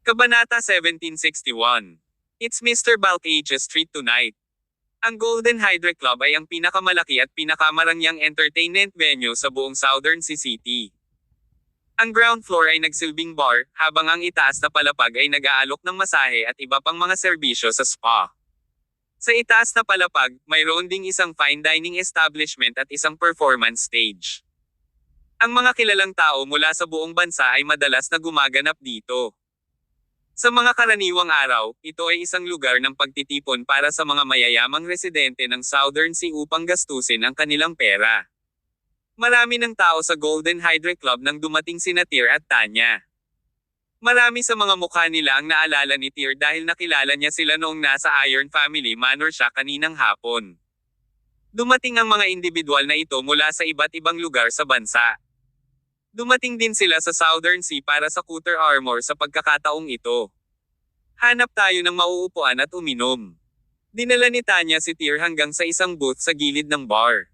Kabanata 1761. It's Mr. Balcage's treat tonight. Ang Golden Hydra Club ay ang pinakamalaki at pinakamarangyang entertainment venue sa buong Southern Sea City. Ang ground floor ay nagsilbing bar, habang ang itaas na palapag ay nag-aalok ng masahe at iba pang mga serbisyo sa spa. Sa itaas na palapag, mayroon ding isang fine dining establishment at isang performance stage. Ang mga kilalang tao mula sa buong bansa ay madalas na gumaganap dito. Sa mga karaniwang araw, ito ay isang lugar ng pagtitipon para sa mga mayayamang residente ng Southern Sea upang gastusin ang kanilang pera. Marami ng tao sa Golden Hydra Club nang dumating sina Tyr at Tanya. Marami sa mga mukha nila ang naalala ni Tyr dahil nakilala niya sila noong nasa Iron Family Manor siya kaninang hapon. Dumating ang mga individual na ito mula sa iba't ibang lugar sa bansa. Dumating din sila sa Southern Sea para sa Coulter Armor sa pagkakataong ito. Hanap tayo ng mauupuan at uminom. Dinala ni Tanya si Tyr hanggang sa isang booth sa gilid ng bar.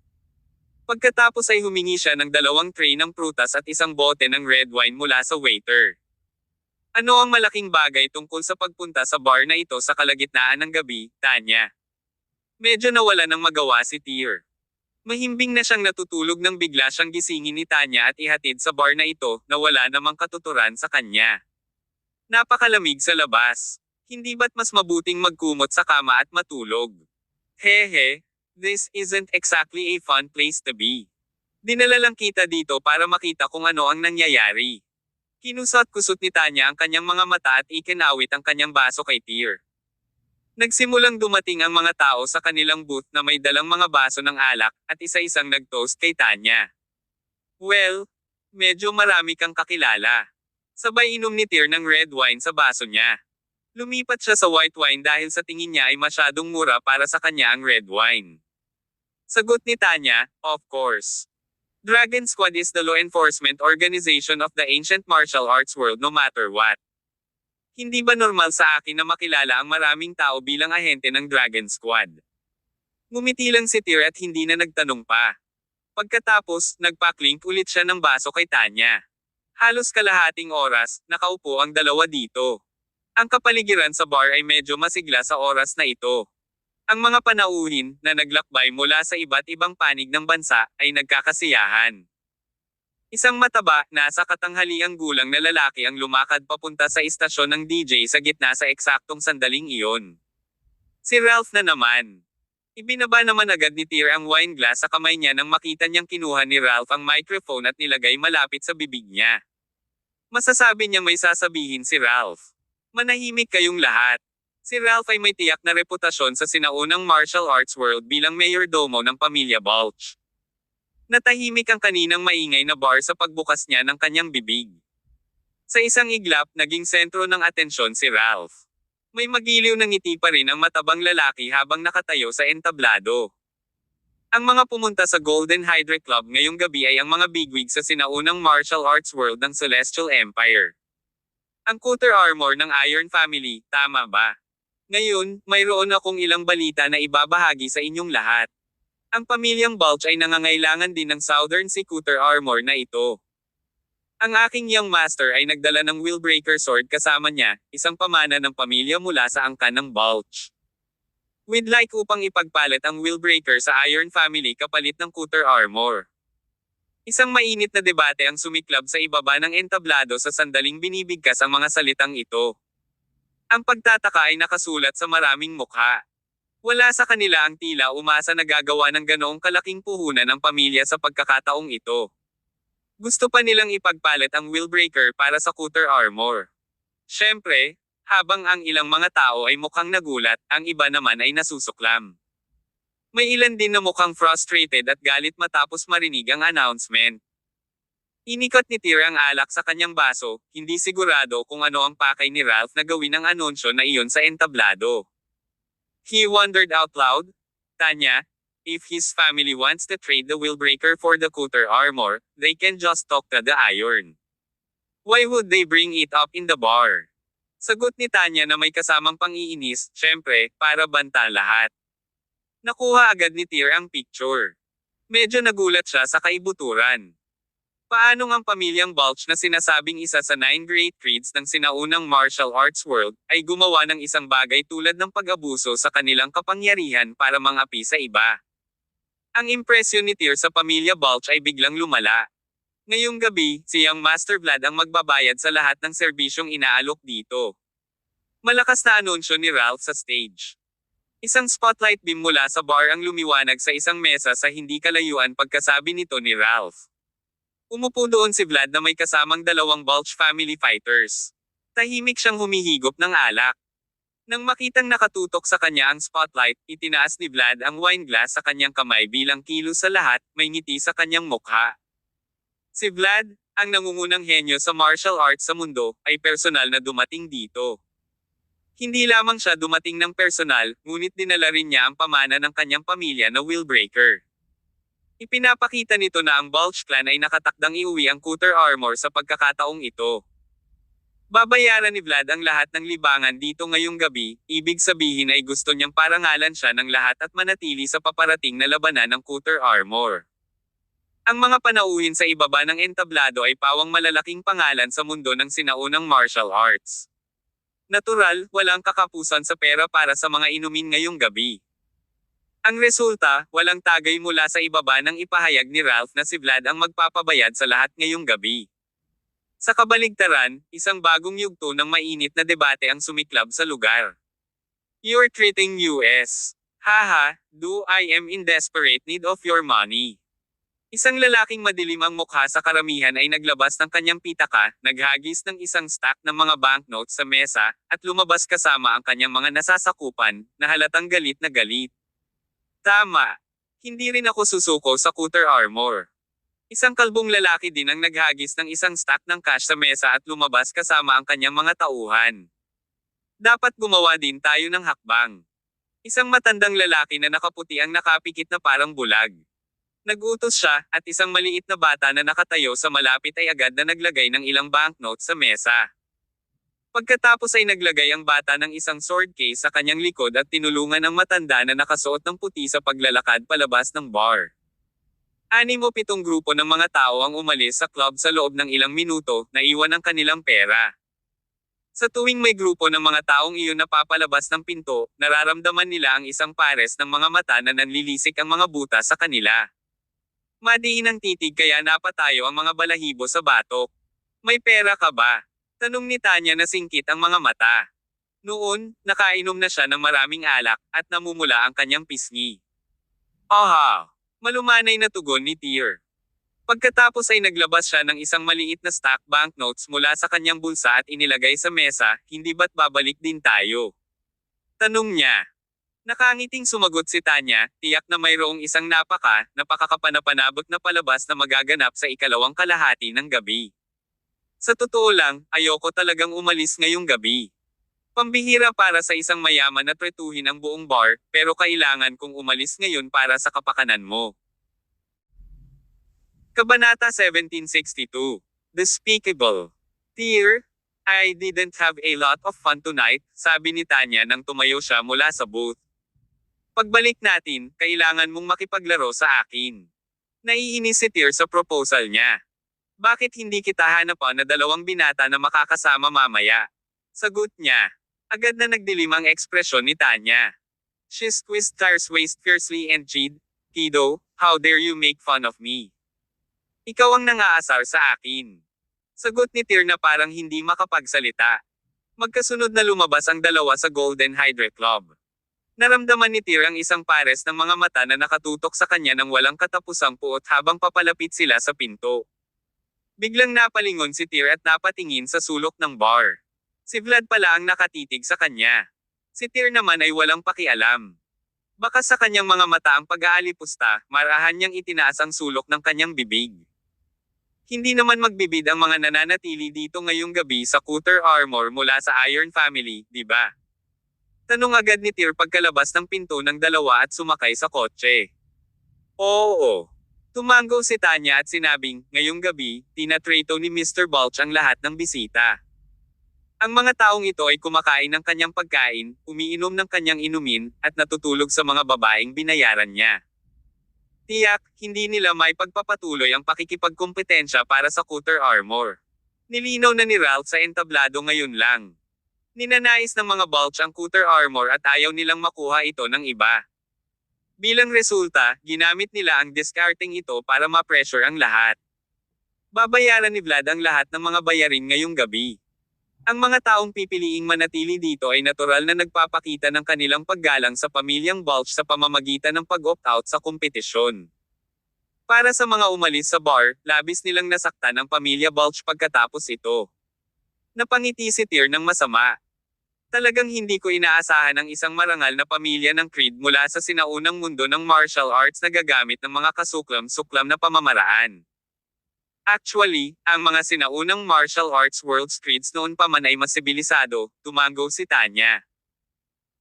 Pagkatapos ay humingi siya ng 2 tray ng prutas at isang bote ng red wine mula sa waiter. Ano ang malaking bagay tungkol sa pagpunta sa bar na ito sa kalagitnaan ng gabi, Tanya? Medyo nawala ng magawa si Tyr. Mahimbing na siyang natutulog nang bigla siyang gisingin ni Tanya at ihatid sa bar na ito na wala namang katuturan sa kanya. Napakalamig sa labas. Hindi ba't mas mabuting magkumot sa kama at matulog? Hehe, this isn't exactly a fun place to be. Dinala lang kita dito para makita kung ano ang nangyayari. Kinusot-kusot ni Tanya ang kanyang mga mata at ikinawit ang kanyang baso kay Tyr. Nagsimulang dumating ang mga tao sa kanilang booth na may dalang mga baso ng alak, at isa-isang nag-toast kay Tanya. Well, medyo marami kang kakilala. Sabay inom ni Tyr ng red wine sa baso niya. Lumipat siya sa white wine dahil sa tingin niya ay masyadong mura para sa kanya ang red wine. Sagot ni Tanya, of course. Dragon Squad is the law enforcement organization of the ancient martial arts world no matter what. Hindi ba normal sa akin na makilala ang maraming tao bilang ahente ng Dragon Squad? Ngumiti lang si Tyr at hindi na nagtanong pa. Pagkatapos, nagpaklink ulit siya ng baso kay Tanya. Halos kalahating oras, nakaupo ang dalawa dito. Ang kapaligiran sa bar ay medyo masigla sa oras na ito. Ang mga panauhin, na naglakbay mula sa iba't ibang panig ng bansa, ay nagkakasiyahan. Isang mataba, nasa katanghaliang gulang na lalaki ang lumakad papunta sa istasyon ng DJ sa gitna sa eksaktong sandaling iyon. Si Ralph na naman. Ibinaba naman agad ni Tyr ang wine glass sa kamay niya nang makita niyang kinuha ni Ralph ang microphone at nilagay malapit sa bibig niya. Masasabi niya may sasabihin si Ralph. Manahimik kayong lahat. Si Ralph ay may tiyak na reputasyon sa sinaunang martial arts world bilang mayordomo ng pamilya Balch. Natahimik ang kaninang maingay na bar sa pagbukas niya ng kanyang bibig. Sa isang iglap, naging sentro ng atensyon si Ralph. May magiliw na ngiti pa rin ang matabang lalaki habang nakatayo sa entablado. Ang mga pumunta sa Golden Hydra Club ngayong gabi ay ang mga bigwig sa sinaunang martial arts world ng Celestial Empire. Ang Coulter Armor ng Iron Family, tama ba? Ngayon, mayroon akong ilang balita na ibabahagi sa inyong lahat. Ang pamilyang Balch ay nangangailangan din ng Southern Sea Coulter Armor na ito. Ang aking young master ay nagdala ng Willbreaker Sword kasama niya, isang pamana ng pamilya mula sa angkan ng Balch. We'd like upang ipagpalit ang Willbreaker sa Iron Family kapalit ng Coulter Armor. Isang mainit na debate ang sumiklab sa ibaba ng entablado sa sandaling binibigkas ang mga salitang ito. Ang pagtataka ay nakasulat sa maraming mukha. Wala sa kanila ang tila umasa na gagawa ng ganoong kalaking puhunan ng pamilya sa pagkakataong ito. Gusto pa nilang ipagpalit ang Willbreaker para sa Coulter Armor. Siyempre, habang ang ilang mga tao ay mukhang nagulat, ang iba naman ay nasusuklam. May ilan din na mukhang frustrated at galit matapos marinig ang announcement. Inikot ni Tyr ang alak sa kanyang baso, hindi sigurado kung ano ang pakay ni Ralph na gawin ang anunsyo na iyon sa entablado. He wondered out loud, Tanya, if his family wants to trade the Willbreaker for the Coulter Armor, they can just talk to the Iron. Why would they bring it up in the bar? Sagot ni Tanya na may kasamang pang-iinis, syempre, para banta lahat. Nakuha agad ni Tyr ang picture. Medyo nagulat siya sa kaibuturan. Paano ang pamilyang Balch na sinasabing isa sa 9 great creeds ng sinaunang martial arts world, ay gumawa ng isang bagay tulad ng pag-abuso sa kanilang kapangyarihan para mangapi sa iba? Ang impresyon ni Tyr sa pamilya Balch ay biglang lumala. Ngayong gabi, siyang Master Vlad ang magbabayad sa lahat ng serbisyong inaalok dito. Malakas na anunsyo ni Ralph sa stage. Isang spotlight beam mula sa bar ang lumiwanag sa isang mesa sa hindi kalayuan pagkasabi nito ni Ralph. Umupo doon si Vlad na may kasamang dalawang Balch family fighters. Tahimik siyang humihigop ng alak. Nang makitang nakatutok sa kanya ang spotlight, itinaas ni Vlad ang wine glass sa kanyang kamay bilang kilos sa lahat, may ngiti sa kanyang mukha. Si Vlad, ang nangungunang henyo sa martial arts sa mundo, ay personal na dumating dito. Hindi lamang siya dumating ng personal, ngunit dinala rin niya ang pamana ng kanyang pamilya na Willbreaker. Ipinapakita nito na ang Balch clan ay nakatakdang iuwi ang Cutter Armor sa pagkakataong ito. Babayaran ni Vlad ang lahat ng libangan dito ngayong gabi, ibig sabihin ay gusto niyang parangalan siya ng lahat at manatili sa paparating na labanan ng Cutter Armor. Ang mga panauhin sa ibaba ng entablado ay pawang malalaking pangalan sa mundo ng sinaunang martial arts. Natural, walang kakapusan sa pera para sa mga inumin ngayong gabi. Ang resulta, walang tagay mula sa ibaba nang ipahayag ni Ralph na si Vlad ang magpapabayad sa lahat ngayong gabi. Sa kabaligtaran, isang bagong yugto ng mainit na debate ang sumiklab sa lugar. You're treating US. Haha, do I am in desperate need of your money. Isang lalaking madilim ang mukha sa karamihan ay naglabas ng kanyang pitaka, naghagis ng isang stack ng mga banknotes sa mesa, at lumabas kasama ang kanyang mga nasasakupan, na halatang galit na galit. Tama. Hindi rin ako susuko sa Cutter Armor. Isang kalbong lalaki din ang naghagis ng isang stack ng cash sa mesa at lumabas kasama ang kanyang mga tauhan. Dapat gumawa din tayo ng hakbang. Isang matandang lalaki na nakaputi ang nakapikit na parang bulag. Nagutos siya, at isang maliit na bata na nakatayo sa malapit ay agad na naglagay ng ilang banknotes sa mesa. Pagkatapos ay naglagay ang bata ng isang sword case sa kanyang likod at tinulungan ang matanda na nakasuot ng puti sa paglalakad palabas ng bar. 6-7 grupo ng mga tao ang umalis sa club sa loob ng ilang minuto, naiwan ang kanilang pera. Sa tuwing may grupo ng mga taong iyon na papalabas ng pinto, nararamdaman nila ang isang pares ng mga mata na nanlilisik ang mga buta sa kanila. Madiin ang titig kaya napatayo ang mga balahibo sa batok. May pera ka ba? Tanong ni Tanya na singkit ang mga mata. Noon, nakainom na siya ng maraming alak, at namumula ang kanyang pisngi. Aha! Malumanay na tugon ni Tyr. Pagkatapos ay naglabas siya ng isang maliit na stack banknotes mula sa kanyang bulsa at inilagay sa mesa, hindi ba't babalik din tayo? Tanong niya. Nakangiting sumagot si Tanya, tiyak na mayroong isang napakakapanapanabot na palabas na magaganap sa ikalawang kalahati ng gabi. Sa totoo lang, ayoko talagang umalis ngayong gabi. Pambihira para sa isang mayaman na tretuhin ang buong bar, pero kailangan kong umalis ngayon para sa kapakanan mo. Kabanata 1762. Despicable. Tyr, I didn't have a lot of fun tonight, sabi ni Tanya nang tumayo siya mula sa booth. Pagbalik natin, kailangan mong makipaglaro sa akin. Naiinis si Tyr sa proposal niya. Bakit hindi kita hanapan na 2 binata na makakasama mamaya? Sagot niya. Agad na nagdilim ang ekspresyon ni Tanya. She squeezed Tyr's waist fiercely and chid, Kiddo, how dare you make fun of me? Ikaw ang nangaasar sa akin. Sagot ni Tyr na parang hindi makapagsalita. Magkasunod na lumabas ang dalawa sa Golden Hydra Club. Naramdaman ni Tyr ang isang pares ng mga mata na nakatutok sa kanya ng walang katapusang puot habang papalapit sila sa pinto. Biglang napalingon si Tyr at napatingin sa sulok ng bar. Si Vlad pala ang nakatitig sa kanya. Si Tyr naman ay walang pakialam. Baka sa kanyang mga mata ang pag-aalipusta, marahan niyang itinaas ang sulok ng kanyang bibig. Hindi naman magbibid ang mga nananatili dito ngayong gabi sa Cutter Armor mula sa Iron Family, di ba? Tanong agad ni Tyr pagkalabas ng pinto ng dalawa at sumakay sa kotse. Oo. Tumango si Tanya at sinabing, ngayong gabi, tinatrato ni Mr. Balch ang lahat ng bisita. Ang mga taong ito ay kumakain ng kanyang pagkain, umiinom ng kanyang inumin, at natutulog sa mga babaeng binayaran niya. Tiyak, hindi nila may pagpapatuloy ang pakikipagkompetensya para sa Cutter Armor. Nilinaw na ni Ralph sa entablado ngayon lang. Ninanais ng mga Balch ang Cutter Armor at ayaw nilang makuha ito ng iba. Bilang resulta, ginamit nila ang discarding ito para ma-pressure ang lahat. Babayaran ni Vlad ang lahat ng mga bayarin ngayong gabi. Ang mga taong pipiliing manatili dito ay natural na nagpapakita ng kanilang paggalang sa pamilyang Balch sa pamamagitan ng pag-opt-out sa kompetisyon. Para sa mga umalis sa bar, labis nilang nasaktan ang pamilya Balch pagkatapos ito. Napangiti si Tyr ng masama. Talagang hindi ko inaasahan ang isang marangal na pamilya ng Creed mula sa sinaunang mundo ng martial arts na gagamit ng mga kasuklam-suklam na pamamaraan. Actually, ang mga sinaunang martial arts world's creeds noon pa man ay mas sibilisado, tumango si Tanya.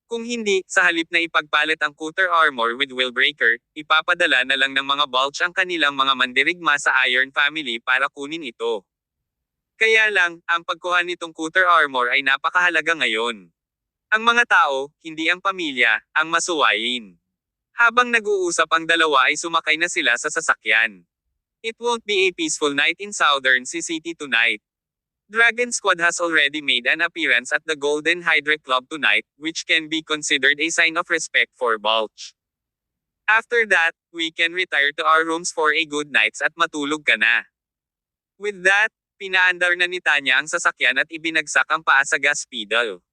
Kung hindi, sa halip na ipagpalit ang Cutter Armor with Willbreaker, ipapadala na lang ng mga Balch ang kanilang mga mandirigma sa Iron Family para kunin ito. Kaya lang, ang pagkuha nitong Cutter Armor ay napakahalaga ngayon. Ang mga tao, hindi ang pamilya, ang masuwayin. Habang nag-uusap ang dalawa ay sumakay na sila sa sasakyan. It won't be a peaceful night in Southern City tonight. Dragon Squad has already made an appearance at the Golden Hydra Club tonight, which can be considered a sign of respect for Balch. After that, we can retire to our rooms for a good nights at matulog ka na. With that, pinaandar na ni Tanya ang sasakyan at ibinagsak ang paa sa gas pedal.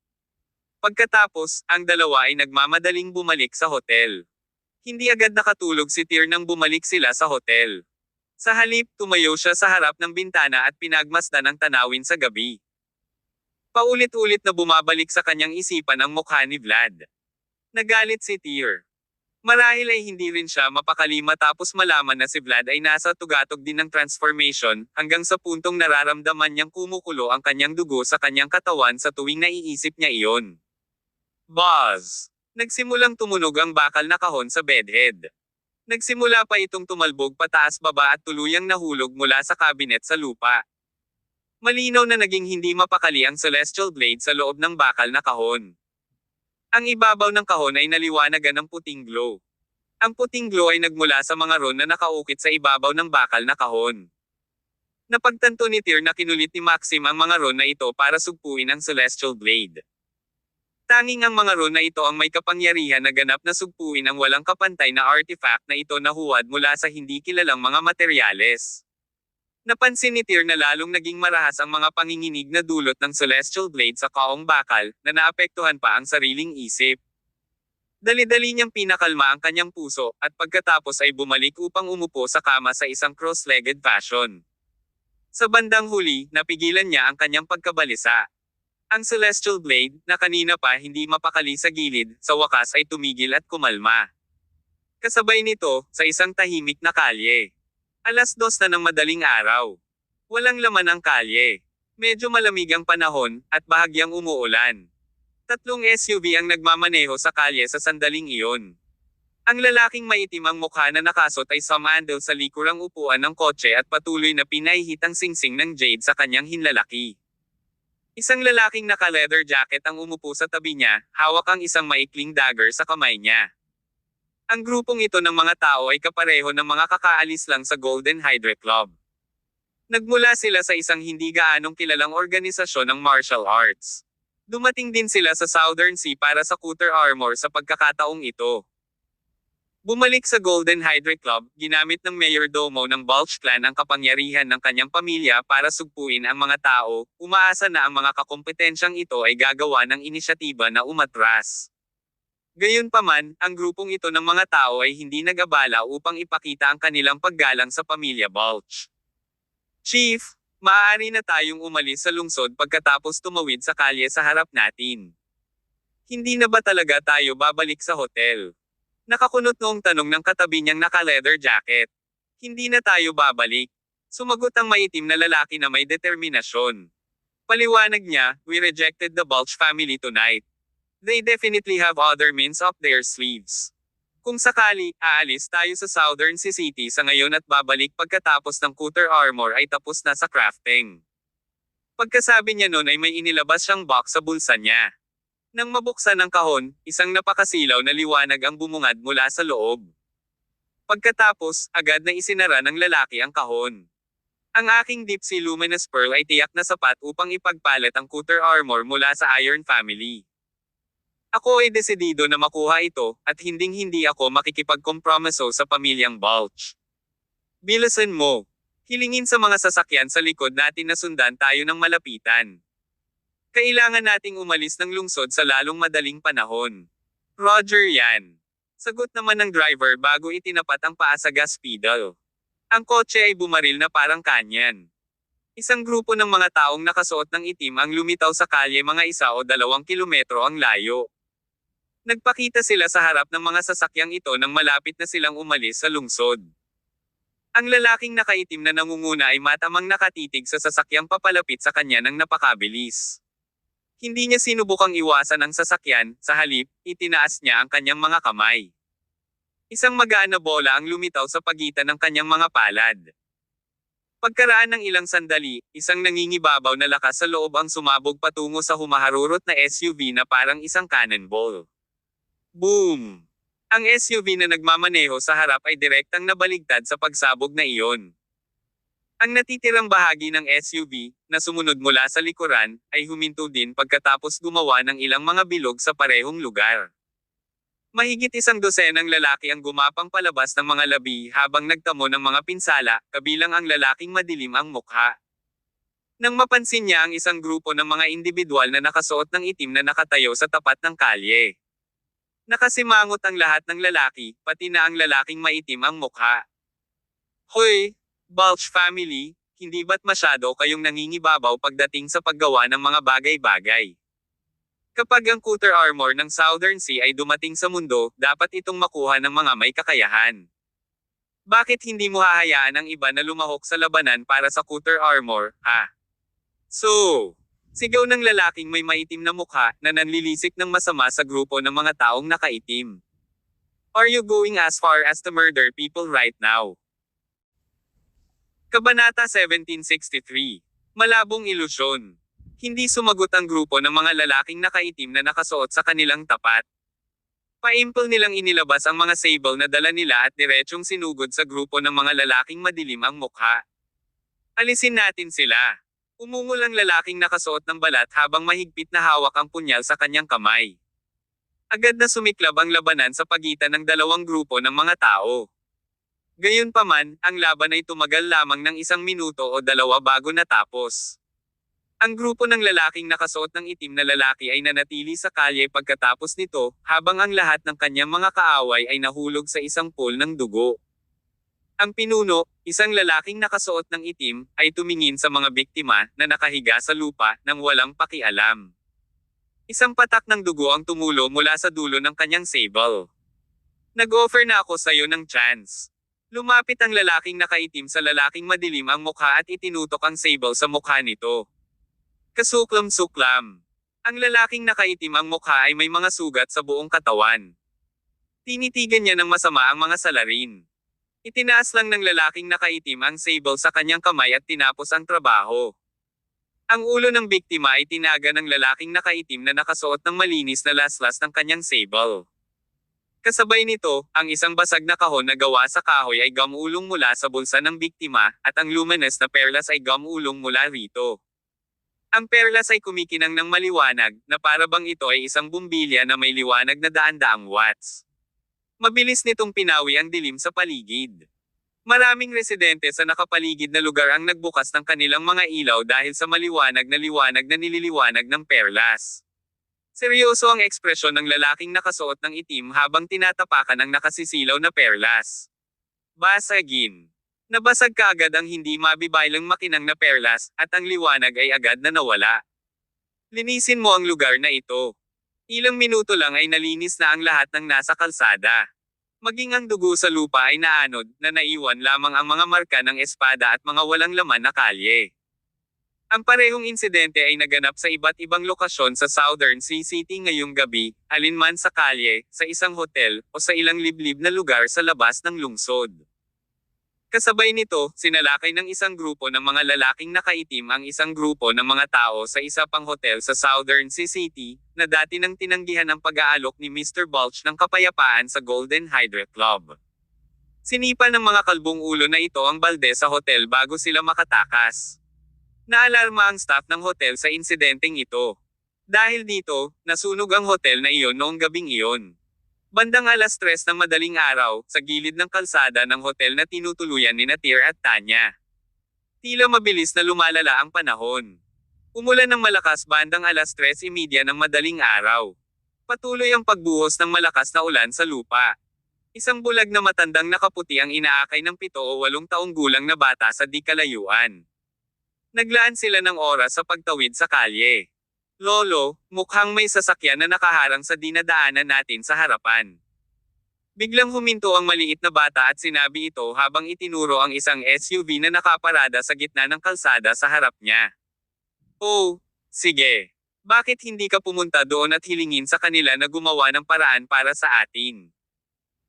Pagkatapos, ang dalawa ay nagmamadaling bumalik sa hotel. Hindi agad nakatulog si Tyr nang bumalik sila sa hotel. Sa halip, tumayo siya sa harap ng bintana at pinagmasdan ang tanawin sa gabi. Paulit-ulit na bumabalik sa kanyang isipan ang mukha ni Vlad. Nagalit si Tyr. Marahil ay hindi rin siya mapakali matapos malaman na si Vlad ay nasa tugatog din ng transformation, hanggang sa puntong nararamdaman niyang kumukulo ang kanyang dugo sa kanyang katawan sa tuwing naiisip niya iyon. Buzz! Nagsimulang tumunog ang bakal na kahon sa bedhead. Nagsimula pa itong tumalbog pataas-baba at tuluyang nahulog mula sa cabinet sa lupa. Malinaw na naging hindi mapakali ang celestial blade sa loob ng bakal na kahon. Ang ibabaw ng kahon ay naliwanagan ng puting glow. Ang puting glow ay nagmula sa mga ron na nakaukit sa ibabaw ng bakal na kahon. Napagtanto ni Tyr na kinulit ni Maxim ang mga ron na ito para sugpuin ang celestial blade. Tanging ang mga ron na ito ang may kapangyarihan na ganap na sugpuin ang walang kapantay na artifact na ito na huwad mula sa hindi kilalang mga materyales. Napansin ni Tyr na lalong naging marahas ang mga panginginig na dulot ng celestial blade sa kaong bakal, na naapektuhan pa ang sariling isip. Dali-dali niyang pinakalma ang kanyang puso, at pagkatapos ay bumalik upang umupo sa kama sa isang cross-legged fashion. Sa bandang huli, napigilan niya ang kanyang pagkabalisa. Ang celestial blade, na kanina pa hindi mapakali sa gilid, sa wakas ay tumigil at kumalma. Kasabay nito, sa isang tahimik na kalye. 2:00 na ng madaling araw. Walang laman ang kalye. Medyo malamig ang panahon, at bahagyang umuulan. 3 SUV ang nagmamaneho sa kalye sa sandaling iyon. Ang lalaking maitim ang mukha na nakasot ay sumandal sa likurang upuan ng kotse at patuloy na pinahihit ang singsing ng Jade sa kanyang hinlalaki. Isang lalaking naka-leather jacket ang umupo sa tabi niya, hawak ang isang maikling dagger sa kamay niya. Ang grupong ito ng mga tao ay kapareho ng mga kakaalis lang sa Golden Hydra Club. Nagmula sila sa isang hindi gaanong kilalang organisasyon ng martial arts. Dumating din sila sa Southern Sea para sa Cutter Armor sa pagkakataong ito. Bumalik sa Golden Hydra Club, ginamit ng mayordomo ng Balch clan ang kapangyarihan ng kanyang pamilya para sugpuin ang mga tao, umaasa na ang mga kakompetensyang ito ay gagawa ng inisyatiba na umatras. Gayunpaman, ang grupong ito ng mga tao ay hindi nag-abala upang ipakita ang kanilang paggalang sa pamilya Balch. Chief, maaari na tayong umalis sa lungsod pagkatapos tumawid sa kalye sa harap natin. Hindi na ba talaga tayo babalik sa hotel? Nakakunot noong tanong ng katabi niyang naka-leather jacket. Hindi na tayo babalik. Sumagot ang maitim na lalaki na may determinasyon. Paliwanag niya, we rejected the Balch family tonight. They definitely have other means up their sleeves. Kung sakali, aalis tayo sa Southern City sa ngayon at babalik pagkatapos ng Cutter Armor ay tapos na sa crafting. Pagkasabi niya noon ay may inilabas siyang box sa bulsa niya. Nang mabuksan ang kahon, isang napakasilaw na liwanag ang bumungad mula sa loob. Pagkatapos, agad na isinara ng lalaki ang kahon. Ang aking deep sea luminous pearl ay tiyak na sapat upang ipagpalit ang Cutter armor mula sa Iron Family. Ako ay desidido na makuha ito, at hinding-hindi ako makikipagkompromiso sa pamilyang Balch. Bilisan mo. Hilingin sa mga sasakyan sa likod natin na sundan tayo ng malapitan. Kailangan nating umalis ng lungsod sa lalong madaling panahon. Roger yan. Sagot naman ng driver bago itinapat ang paa sa gas pedal. Ang kotse ay bumaril na parang kanyan. Isang grupo ng mga taong nakasuot ng itim ang lumitaw sa kalye mga 1 o 2 kilometro ang layo. Nagpakita sila sa harap ng mga sasakyang ito nang malapit na silang umalis sa lungsod. Ang lalaking nakaitim na nangunguna ay matamang nakatitig sa sasakyang papalapit sa kanya ng napakabilis. Hindi niya sinubukang iwasan ang sasakyan, sa halip, itinaas niya ang kanyang mga kamay. Isang magaan na bola ang lumitaw sa pagitan ng kanyang mga palad. Pagkaraan ng ilang sandali, isang nangingibabaw na lakas sa loob ang sumabog patungo sa humaharurot na SUV na parang isang cannonball. Boom! Ang SUV na nagmamaneho sa harap ay direktang nabaligtad sa pagsabog na iyon. Ang natitirang bahagi ng SUV, na sumunod mula sa likuran, ay huminto din pagkatapos gumawa ng ilang mga bilog sa parehong lugar. Mahigit 100 lalaki ang gumapang palabas ng mga labi habang nagtamo ng mga pinsala, kabilang ang lalaking madilim ang mukha. Nang mapansin niya ang isang grupo ng mga individual na nakasuot ng itim na nakatayo sa tapat ng kalye. Nakasimangot ang lahat ng lalaki, pati na ang lalaking maitim ang mukha. Hoy, Balch family, hindi ba't masyado kayong nangingibabaw pagdating sa paggawa ng mga bagay-bagay? Kapag ang Cutter armor ng Southern Sea ay dumating sa mundo, dapat itong makuha ng mga may kakayahan. Bakit hindi mo hahayaan ang iba na lumahok sa labanan para sa Cutter armor, ha? So, sigaw ng lalaking may maitim na mukha, na nanlilisik ng masama sa grupo ng mga taong nakaitim. Are you going as far as to murder people right now? Kabanata 1763. Malabong ilusyon. Hindi sumagot ang grupo ng mga lalaking nakaitim na nakasuot sa kanilang tapat. Paimpel nilang inilabas ang mga sable na dala nila at diretsong sinugod sa grupo ng mga lalaking madilim ang mukha. Alisin natin sila. Umungol ang lalaking nakasuot ng balat habang mahigpit na hawak ang punyal sa kanyang kamay. Agad na sumiklab ang labanan sa pagitan ng dalawang grupo ng mga tao. Gayunpaman, ang laban ay tumagal lamang ng 1 minuto o 2 bago natapos. Ang grupo ng lalaking nakasuot ng itim na lalaki ay nanatili sa kalye pagkatapos nito, habang ang lahat ng kanyang mga kaaway ay nahulog sa isang pool ng dugo. Ang pinuno, isang lalaking nakasuot ng itim, ay tumingin sa mga biktima na nakahiga sa lupa nang walang pakialam. Isang patak ng dugo ang tumulo mula sa dulo ng kanyang sable. Nag-offer na ako sa'yo ng chance. Lumapit ang lalaking nakaitim sa lalaking madilim ang mukha at itinutok ang sable sa mukha nito. Kasuklam-suklam. Ang lalaking nakaitim ang mukha ay may mga sugat sa buong katawan. Tinitigan niya ng masama ang mga salarin. Itinaas lang ng lalaking nakaitim ang sable sa kanyang kamay at tinapos ang trabaho. Ang ulo ng biktima ay tinaga ng lalaking nakaitim na nakasuot ng malinis na laslas ng kanyang sable. Kasabay nito, ang isang basag na kahon na gawa sa kahoy ay gamulong mula sa bulsa ng biktima, at ang luminous na perlas ay gamulong mula rito. Ang perlas ay kumikinang ng maliwanag, na para bang ito ay isang bumbilya na may liwanag na daan-daang watts. Mabilis nitong pinawi ang dilim sa paligid. Maraming residente sa nakapaligid na lugar ang nagbukas ng kanilang mga ilaw dahil sa maliwanag na nililiwanag ng perlas. Seryoso ang ekspresyon ng lalaking nakasuot ng itim habang tinatapakan ang nakasisilaw na perlas. Basagin. Nabasag kaagad ang hindi mabibaylang makinang na perlas, at ang liwanag ay agad na nawala. Linisin mo ang lugar na ito. Ilang minuto lang ay nalinis na ang lahat ng nasa kalsada. Maging ang dugo sa lupa ay naanod, na naiwan lamang ang mga marka ng espada at mga walang laman na kalye. Ang parehong insidente ay naganap sa iba't ibang lokasyon sa Southern Sea City ngayong gabi, alinman sa kalye, sa isang hotel, o sa ilang liblib na lugar sa labas ng lungsod. Kasabay nito, sinalakay ng isang grupo ng mga lalaking nakaitim ang isang grupo ng mga tao sa isa pang hotel sa Southern Sea City, na dati nang tinanggihan ang pag-aalok ni Mr. Balch ng kapayapaan sa Golden Hydra Club. Sinipa ng mga kalbong ulo na ito ang balde sa hotel bago sila makatakas. Naalarma ang staff ng hotel sa insidenteng ito. Dahil dito, nasunog ang hotel na iyon noong gabing iyon. Bandang 3:00 ng madaling araw, sa gilid ng kalsada ng hotel na tinutuluyan ni Natir at Tanya. Tila mabilis na lumalala ang panahon. Umulan ng malakas bandang 3:30 ng madaling araw. Patuloy ang pagbuhos ng malakas na ulan sa lupa. Isang bulag na matandang nakaputi ang inaakay ng 7 o 8 taong gulang na bata sa di kalayuan. Naglaan sila ng oras sa pagtawid sa kalye. Lolo, mukhang may sasakyan na nakaharang sa dinadaanan natin sa harapan. Biglang huminto ang maliit na bata at sinabi ito habang itinuro ang isang SUV na nakaparada sa gitna ng kalsada sa harap niya. Oh, sige. Bakit hindi ka pumunta doon at hilingin sa kanila na gumawa ng paraan para sa atin?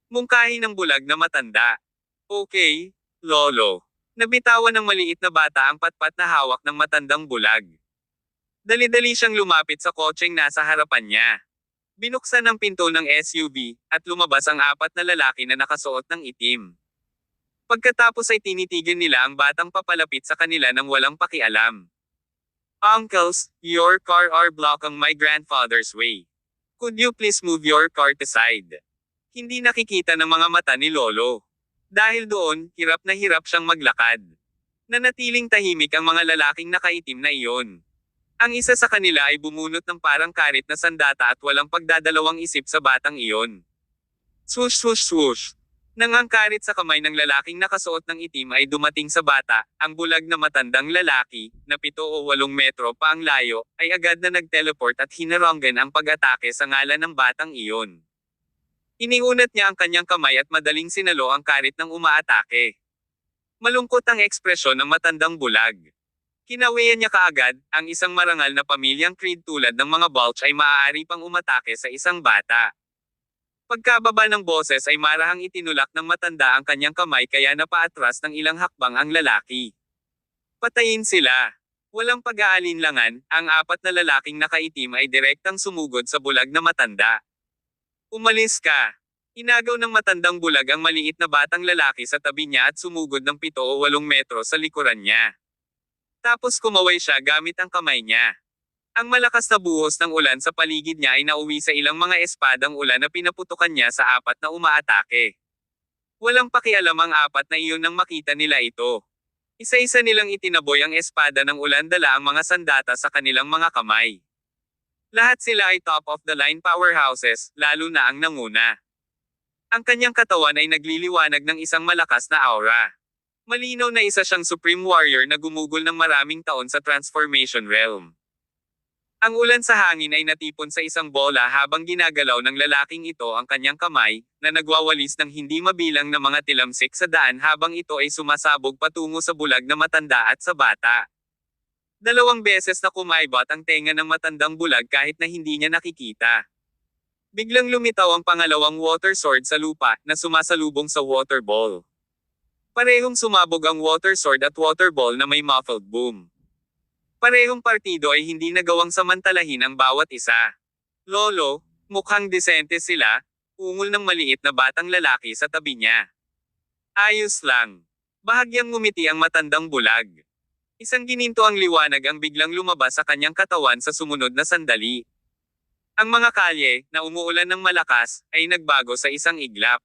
Mungkahi ng bulag na matanda. Okay, Lolo. Nabitawan ng maliit na bata ang patpat na hawak ng matandang bulag. Dali-dali siyang lumapit sa kotseng nasa harapan niya. Binuksan ang pinto ng SUV, at lumabas ang 4 na lalaki na nakasuot ng itim. Pagkatapos ay tinitigan nila ang batang papalapit sa kanila nang walang pakialam. Uncles, your car are blocking my grandfather's way. Could you please move your car to side? Hindi nakikita ng mga mata ni Lolo. Dahil doon, hirap na hirap siyang maglakad. Nanatiling tahimik ang mga lalaking nakaitim na iyon. Ang isa sa kanila ay bumunot ng parang karit na sandata at walang pagdadalawang isip sa batang iyon. Swoosh swoosh swoosh. Nang ang karit sa kamay ng lalaking nakasuot ng itim ay dumating sa bata, ang bulag na matandang lalaki, na 7 o 8 metro pa ang layo, ay agad na nag-teleport at hinaranggan ang pag-atake sa ngalan ng batang iyon. Iniunat niya ang kanyang kamay at madaling sinalo ang karit ng umaatake. Malungkot ang ekspresyon ng matandang bulag. Kinawian niya kaagad, ang isang marangal na pamilyang Creed tulad ng mga Balch ay maaari pang umatake sa isang bata. Pagkababa ng boses ay marahang itinulak ng matanda ang kanyang kamay kaya napaatras ng ilang hakbang ang lalaki. Patayin sila. Walang pag-aalinlangan, ang 4 na lalaking nakaitim ay direktang sumugod sa bulag na matanda. Umalis ka. Inagaw ng matandang bulag ang maliit na batang lalaki sa tabi niya at sumugod ng 7 o 8 metro sa likuran niya. Tapos kumaway siya gamit ang kamay niya. Ang malakas na buhos ng ulan sa paligid niya ay nauwi sa ilang mga espadang ulan na pinaputukan niya sa 4 na umaatake. Walang pakialam ang 4 na iyon nang makita nila ito. Isa-isa nilang itinaboy ang espada ng ulan dala ang mga sandata sa kanilang mga kamay. Lahat sila ay top-of-the-line powerhouses, lalo na ang nanguna. Ang kanyang katawan ay nagliliwanag ng isang malakas na aura. Malinaw na isa siyang Supreme Warrior na gumugol ng maraming taon sa Transformation Realm. Ang ulan sa hangin ay natipon sa isang bola habang ginagalaw ng lalaking ito ang kanyang kamay, na nagwawalis ng hindi mabilang na mga tilamsik sa daan habang ito ay sumasabog patungo sa bulag na matanda at sa bata. 2 beses na kumaibot ang tenga ng matandang bulag kahit na hindi niya nakikita. Biglang lumitaw ang pangalawang water sword sa lupa, na sumasalubong sa water ball. Parehong sumabog ang water sword at water ball na may muffled boom. Parehong partido ay hindi nagawang samantalahin ang bawat isa. Lolo, mukhang disente sila, ungol ng maliit na batang lalaki sa tabi niya. Ayos lang. Bahagyang ngumiti ang matandang bulag. Isang gininto ang liwanag ang biglang lumabas sa kanyang katawan sa sumunod na sandali. Ang mga kalye, na umuulan ng malakas, ay nagbago sa isang iglap.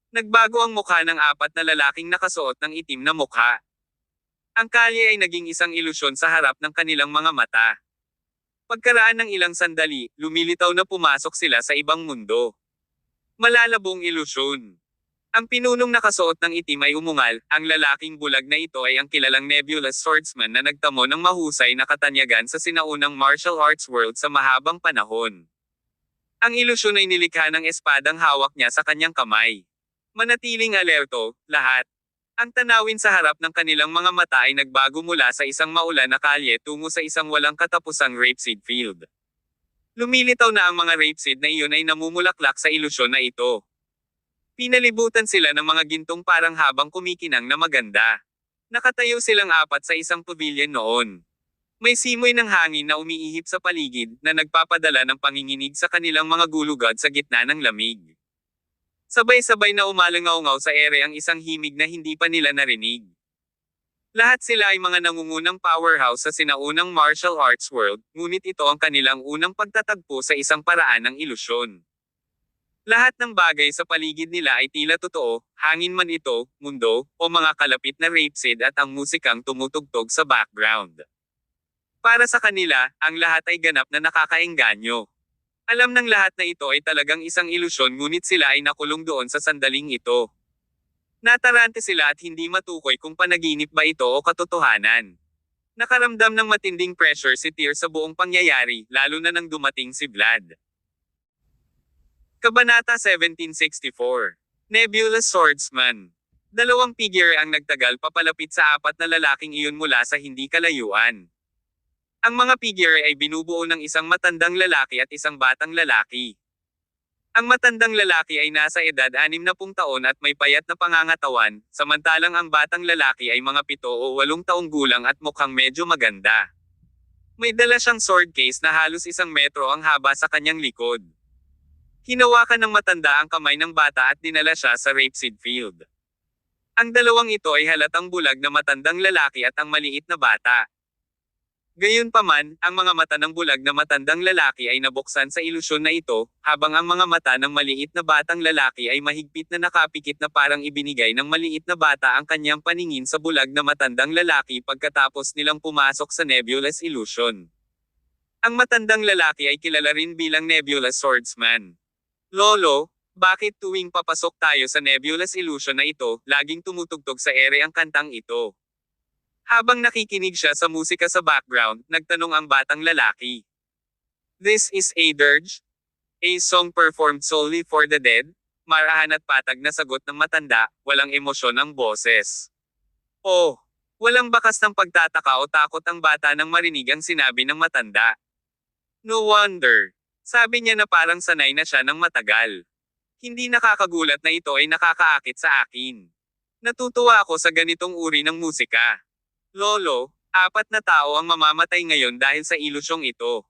Nagbago ang mukha ng 4 na lalaking nakasuot ng itim na mukha. Ang kalye ay naging isang ilusyon sa harap ng kanilang mga mata. Pagkaraan ng ilang sandali, lumilitaw na pumasok sila sa ibang mundo. Malalabong ilusyon. Ang pinunong nakasuot ng itim ay umungal, ang lalaking bulag na ito ay ang kilalang nebulous swordsman na nagtamo ng mahusay na katanyagan sa sinaunang martial arts world sa mahabang panahon. Ang ilusyon ay nilikha ng espadang hawak niya sa kanyang kamay. Manatiling alerto, lahat. Ang tanawin sa harap ng kanilang mga mata ay nagbago mula sa isang maulan na kalye tungo sa isang walang katapusang rapeseed field. Lumilitaw na ang mga rapeseed na iyon ay namumulaklak sa ilusyon na ito. Pinalibutan sila ng mga gintong parang habang kumikinang na maganda. Nakatayo silang 4 sa isang pavilion noon. May simoy ng hangin na umiihip sa paligid, na nagpapadala ng panginginig sa kanilang mga gulugad sa gitna ng lamig. Sabay-sabay na umalangaw-ngaw sa ere ang isang himig na hindi pa nila narinig. Lahat sila ay mga nangungunang powerhouse sa sinaunang martial arts world, ngunit ito ang kanilang unang pagtatagpo sa isang paraan ng ilusyon. Lahat ng bagay sa paligid nila ay tila totoo, hangin man ito, mundo, o mga kalapit na rapeseed at ang musikang tumutugtog sa background. Para sa kanila, ang lahat ay ganap na nakakaengganyo. Alam ng lahat na ito ay talagang isang ilusyon ngunit sila ay nakulong doon sa sandaling ito. Natarante sila at hindi matukoy kung panaginip ba ito o katotohanan. Nakaramdam ng matinding pressure si Tyr sa buong pangyayari, lalo na nang dumating si Vlad. Kabanata 1764. Nebulous Swordsman. Dalawang figure ang nagtagal papalapit sa apat na lalaking iyon mula sa hindi kalayuan. Ang mga figure ay binubuo ng isang matandang lalaki at isang batang lalaki. Ang matandang lalaki ay nasa edad 60 taon at may payat na pangangatawan, samantalang ang batang lalaki ay mga 7 o 8 taong gulang at mukhang medyo maganda. May dala siyang sword case na halos 1 metro ang haba sa kanyang likod. Hinawakan ng matanda ang kamay ng bata at dinala siya sa rapeseed field. Ang dalawang ito ay halatang bulag na matandang lalaki at ang maliit na bata. Gayunpaman, ang mga mata ng bulag na matandang lalaki ay nabuksan sa ilusyon na ito, habang ang mga mata ng maliit na batang lalaki ay mahigpit na nakapikit na parang ibinigay ng maliit na bata ang kanyang paningin sa bulag na matandang lalaki pagkatapos nilang pumasok sa Nebulous Illusion. Ang matandang lalaki ay kilala rin bilang Nebulous Swordsman. Lolo, bakit tuwing papasok tayo sa Nebulous Illusion na ito, laging tumutugtog sa ere ang kantang ito? Habang nakikinig siya sa musika sa background, nagtanong ang batang lalaki. This is a dirge? A song performed solely for the dead? Marahan at patag na sagot ng matanda, walang emosyon ang boses. Oh, walang bakas ng pagtataka o takot ang bata nang marinig ang sinabi ng matanda. No wonder. Sabi niya na parang sanay na siya ng matagal. Hindi nakakagulat na ito ay nakakaakit sa akin. Natutuwa ako sa ganitong uri ng musika. Lolo, 4 na tao ang mamamatay ngayon dahil sa ilusyong ito.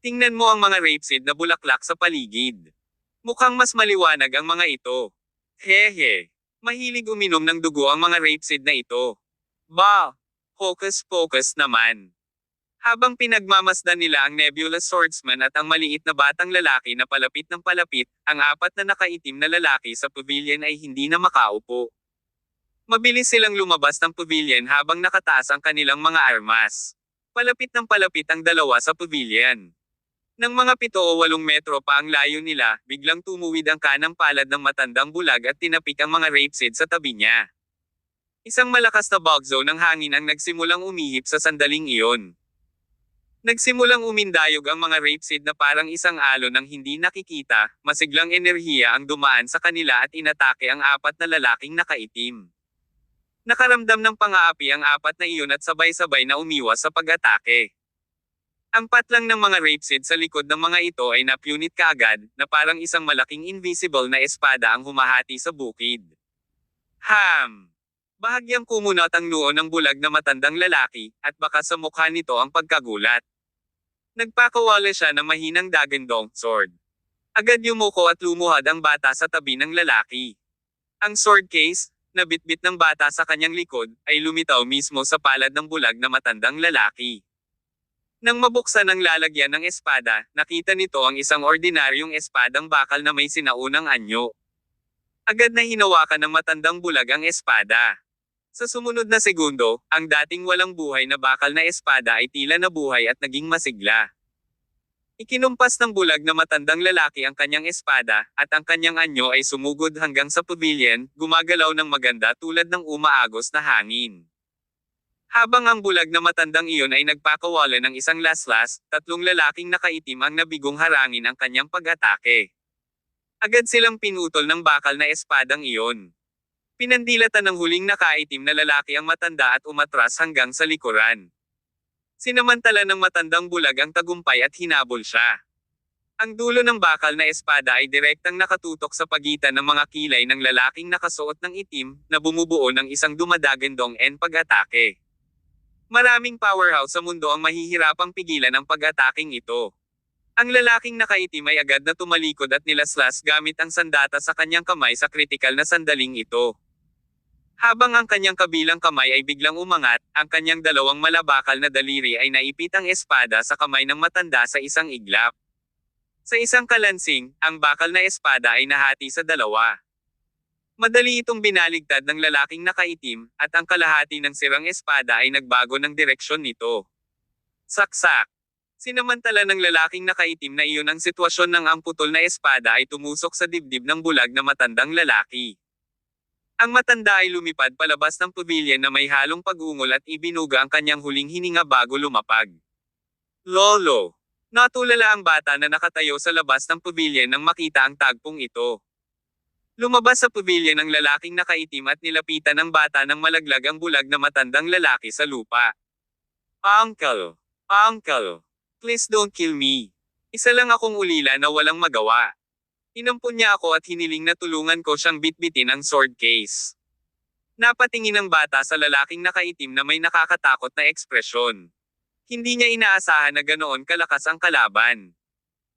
Tingnan mo ang mga rapeseed na bulaklak sa paligid. Mukhang mas maliwanag ang mga ito. Hehe. Mahilig uminom ng dugo ang mga rapeseed na ito. Ba, hocus-pocus naman. Habang pinagmamasdan nila ang Nebulous Swordsman at ang maliit na batang lalaki na palapit ng palapit, ang 4 na nakaitim na lalaki sa pavilion ay hindi na makaupo. Mabilis silang lumabas ng pavilion habang nakataas ang kanilang mga armas. Palapit ng palapit ang dalawa sa pavilion. Nang mga 7 o 8 metro pa ang layo nila, biglang tumuwid ang kanang palad ng matandang bulag at tinapik ang mga rapeseed sa tabi niya. Isang malakas na bugzo ng hangin ang nagsimulang umihip sa sandaling iyon. Nagsimulang umindayog ang mga rapeseed na parang isang alon ng hindi nakikita, masiglang enerhiya ang dumaan sa kanila at inatake ang 4 na lalaking nakaitim. Nakaramdam ng pang-aapi ang 4 na iyon at sabay-sabay na umiwas sa pag-atake. Ang patlang ng mga rapeseed sa likod ng mga ito ay napunit kaagad, na parang isang malaking invisible na espada ang humahati sa bukid. Bahagyang kumunot ang noo ng bulag na matandang lalaki, at baka sa mukha nito ang pagkagulat. Nagpakawala siya ng mahinang dagandong sword. Agad yumuko at lumuhad ang bata sa tabi ng lalaki. Ang sword case, na bitbit ng bata sa kanyang likod, ay lumitaw mismo sa palad ng bulag na matandang lalaki. Nang mabuksan ang lalagyan ng espada, nakita nito ang isang ordinaryong espadang bakal na may sinaunang anyo. Agad na hinawakan ng matandang bulag ang espada. Sa sumunod na segundo, ang dating walang buhay na bakal na espada ay tila nabuhay at naging masigla. Ikinumpas ng bulag na matandang lalaki ang kanyang espada, at ang kanyang anyo ay sumugod hanggang sa pavilion, gumagalaw ng maganda tulad ng umaagos na hangin. Habang ang bulag na matandang iyon ay nagpakawala ng isang laslas, 3 lalaking nakaitim ang nabigong harangin ang kanyang pag-atake. Agad silang pinutol ng bakal na espadang iyon. Pinandilatan ng huling nakaitim na lalaki ang matanda at umatras hanggang sa likuran. Sinamantala ng matandang bulag ang tagumpay at hinabol siya. Ang dulo ng bakal na espada ay direktang nakatutok sa pagitan ng mga kilay ng lalaking nakasuot ng itim, na bumubuo ng isang dumadagandong pag-atake. Maraming powerhouse sa mundo ang mahihirapang pigilan ang pag-ataking ito. Ang lalaking nakaitim ay agad na tumalikod at nilaslas gamit ang sandata sa kanyang kamay sa kritikal na sandaling ito. Habang ang kanyang kabilang kamay ay biglang umangat, ang kanyang dalawang malabakal na daliri ay naipit ang espada sa kamay ng matanda sa isang iglap. Sa isang kalansing, ang bakal na espada ay nahati sa dalawa. Madali itong binaligtad ng lalaking nakaitim, at ang kalahati ng sirang espada ay nagbago ng direksyon nito. Saksak! Sinamantala ng lalaking nakaitim na iyon ang sitwasyon ng ang putol na espada ay tumusok sa dibdib ng bulag na matandang lalaki. Ang matanda ay lumipad palabas ng pavilion na may halong pag-ungol at ibinuga ang kanyang huling hininga bago lumapag. Lolo! Natulala ang bata na nakatayo sa labas ng pavilion nang makita ang tagpong ito. Lumabas sa pavilion ang lalaking nakaitim at nilapitan ng bata ng malaglag ang bulag na matandang lalaki sa lupa. Uncle! Uncle! Please don't kill me. Isa lang akong ulila na walang magawa. Inampun niya ako at hiniling na tulungan ko siyang bitbitin ang sword case. Napatingin ang bata sa lalaking nakaitim na may nakakatakot na ekspresyon. Hindi niya inaasahan na ganoon kalakas ang kalaban.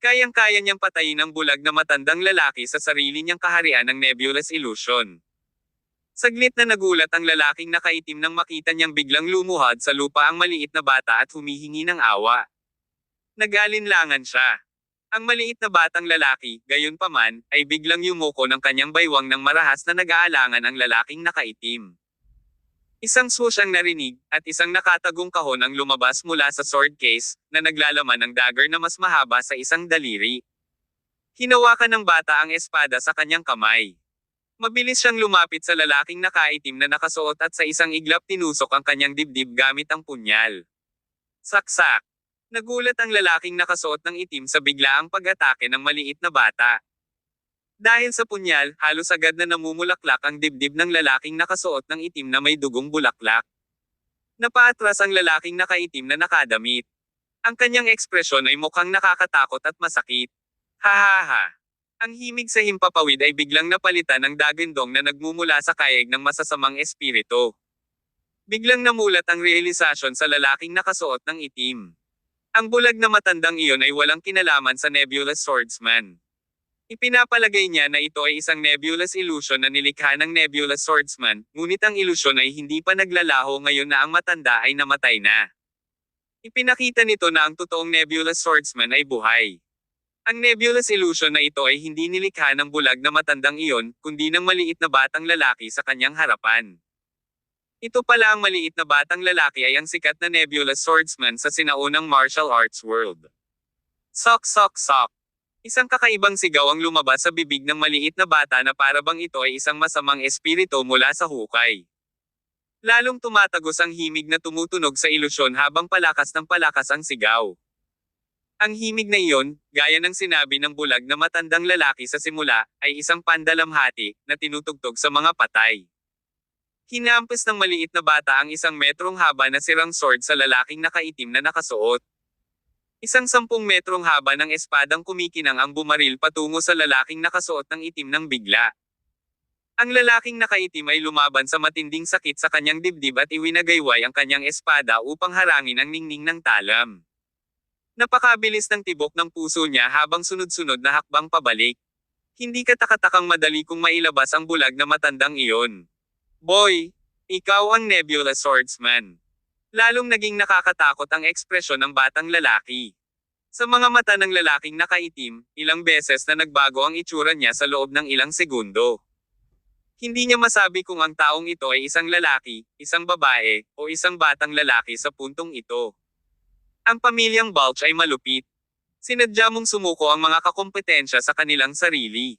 Kayang-kaya niyang patayin ang bulag na matandang lalaki sa sarili niyang kaharian ng nebulous illusion. Saglit na nagulat ang lalaking nakaitim nang makita niyang biglang lumuhad sa lupa ang maliit na bata at humihingi ng awa. Nag-alinlangan siya. Ang maliit na batang lalaki, gayunpaman, ay biglang yumuko ng kanyang baywang ng marahas na nag-aalangan ang lalaking nakaitim. Isang swoosh ang narinig, at isang nakatagong kahon ang lumabas mula sa sword case, na naglalaman ng dagger na mas mahaba sa isang daliri. Hinawakan ng bata ang espada sa kanyang kamay. Mabilis siyang lumapit sa lalaking nakaitim na nakasuot at sa isang iglap tinusok ang kanyang dibdib gamit ang punyal. Saksak! Nagulat ang lalaking nakasuot ng itim sa biglaang pag-atake ng maliit na bata. Dahil sa punyal, halos agad na namumulaklak ang dibdib ng lalaking nakasuot ng itim na may dugong bulaklak. Napaatras ang lalaking nakaitim na nakadamit. Ang kanyang ekspresyon ay mukhang nakakatakot at masakit. Hahaha! Ang himig sa himpapawid ay biglang napalitan ng dagindong na nagmumula sa kaeg ng masasamang espiritu. Biglang namulat ang realisasyon sa lalaking nakasuot ng itim. Ang bulag na matandang iyon ay walang kinalaman sa Nebulous Swordsman. Ipinapalagay niya na ito ay isang nebulous illusion na nilikha ng Nebulous Swordsman, ngunit ang ilusyon ay hindi pa naglalaho ngayon na ang matanda ay namatay na. Ipinakita nito na ang totoong Nebulous Swordsman ay buhay. Ang nebulous illusion na ito ay hindi nilikha ng bulag na matandang iyon, kundi ng maliit na batang lalaki sa kanyang harapan. Ito pala ang maliit na batang lalaki ay ang sikat na Nebulous Swordsman sa sinaunang martial arts world. Sok sok sok! Isang kakaibang sigaw ang lumabas sa bibig ng maliit na bata na parabang ito ay isang masamang espiritu mula sa hukay. Lalong tumatagos ang himig na tumutunog sa ilusyon habang palakas ng palakas ang sigaw. Ang himig na iyon, gaya ng sinabi ng bulag na matandang lalaki sa simula, ay isang pandalamhati na tinutugtog sa mga patay. Hinampas ng maliit na bata ang isang metrong haba na sirang sword sa lalaking nakaitim na nakasuot. Isang 10 metrong haba ng espadang kumikinang ang bumaril patungo sa lalaking nakasuot ng itim ng bigla. Ang lalaking nakaitim ay lumaban sa matinding sakit sa kanyang dibdib at iwinagayway ang kanyang espada upang harangin ang ningning ng talam. Napakabilis ng tibok ng puso niya habang sunod-sunod na hakbang pabalik. Hindi katakatakang madali kung mailabas ang bulag na matandang iyon. Boy, ikaw ang Nebulous Swordsman. Lalong naging nakakatakot ang ekspresyon ng batang lalaki. Sa mga mata ng lalaking nakaitim, ilang beses na nagbago ang itsura niya sa loob ng ilang segundo. Hindi niya masabi kung ang taong ito ay isang lalaki, isang babae, o isang batang lalaki sa puntong ito. Ang pamilyang Balch ay malupit. Sinadya mong sumuko ang mga kakompetensya sa kanilang sarili.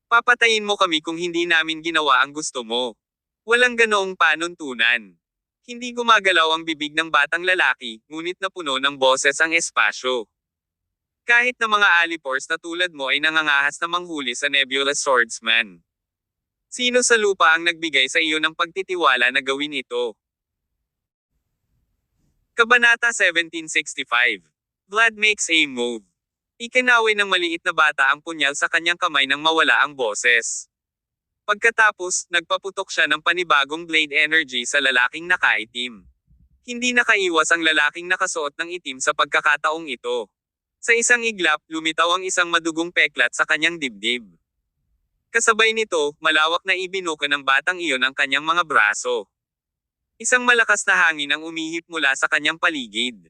Papatayin mo kami kung hindi namin ginawa ang gusto mo. Walang ganoong panuntunan. Hindi gumagalaw ang bibig ng batang lalaki, ngunit napuno ng boses ang espasyo. Kahit na mga alipors na tulad mo ay nangangahas na manghuli sa Nebulous Swordsman. Sino sa lupa ang nagbigay sa iyo ng pagtitiwala na gawin ito? Kabanata 1765. Vlad makes a move. Ikinaway ng maliit na bata ang punyal sa kanyang kamay nang mawala ang boses. Pagkatapos, nagpaputok siya ng panibagong blade energy sa lalaking nakaitim. Hindi nakaiwas ang lalaking nakasuot ng itim sa pagkakataong ito. Sa isang iglap, lumitaw ang isang madugong peklat sa kanyang dibdib. Kasabay nito, malawak na ibinuka ng batang iyon ang kanyang mga braso. Isang malakas na hangin ang umihip mula sa kanyang paligid.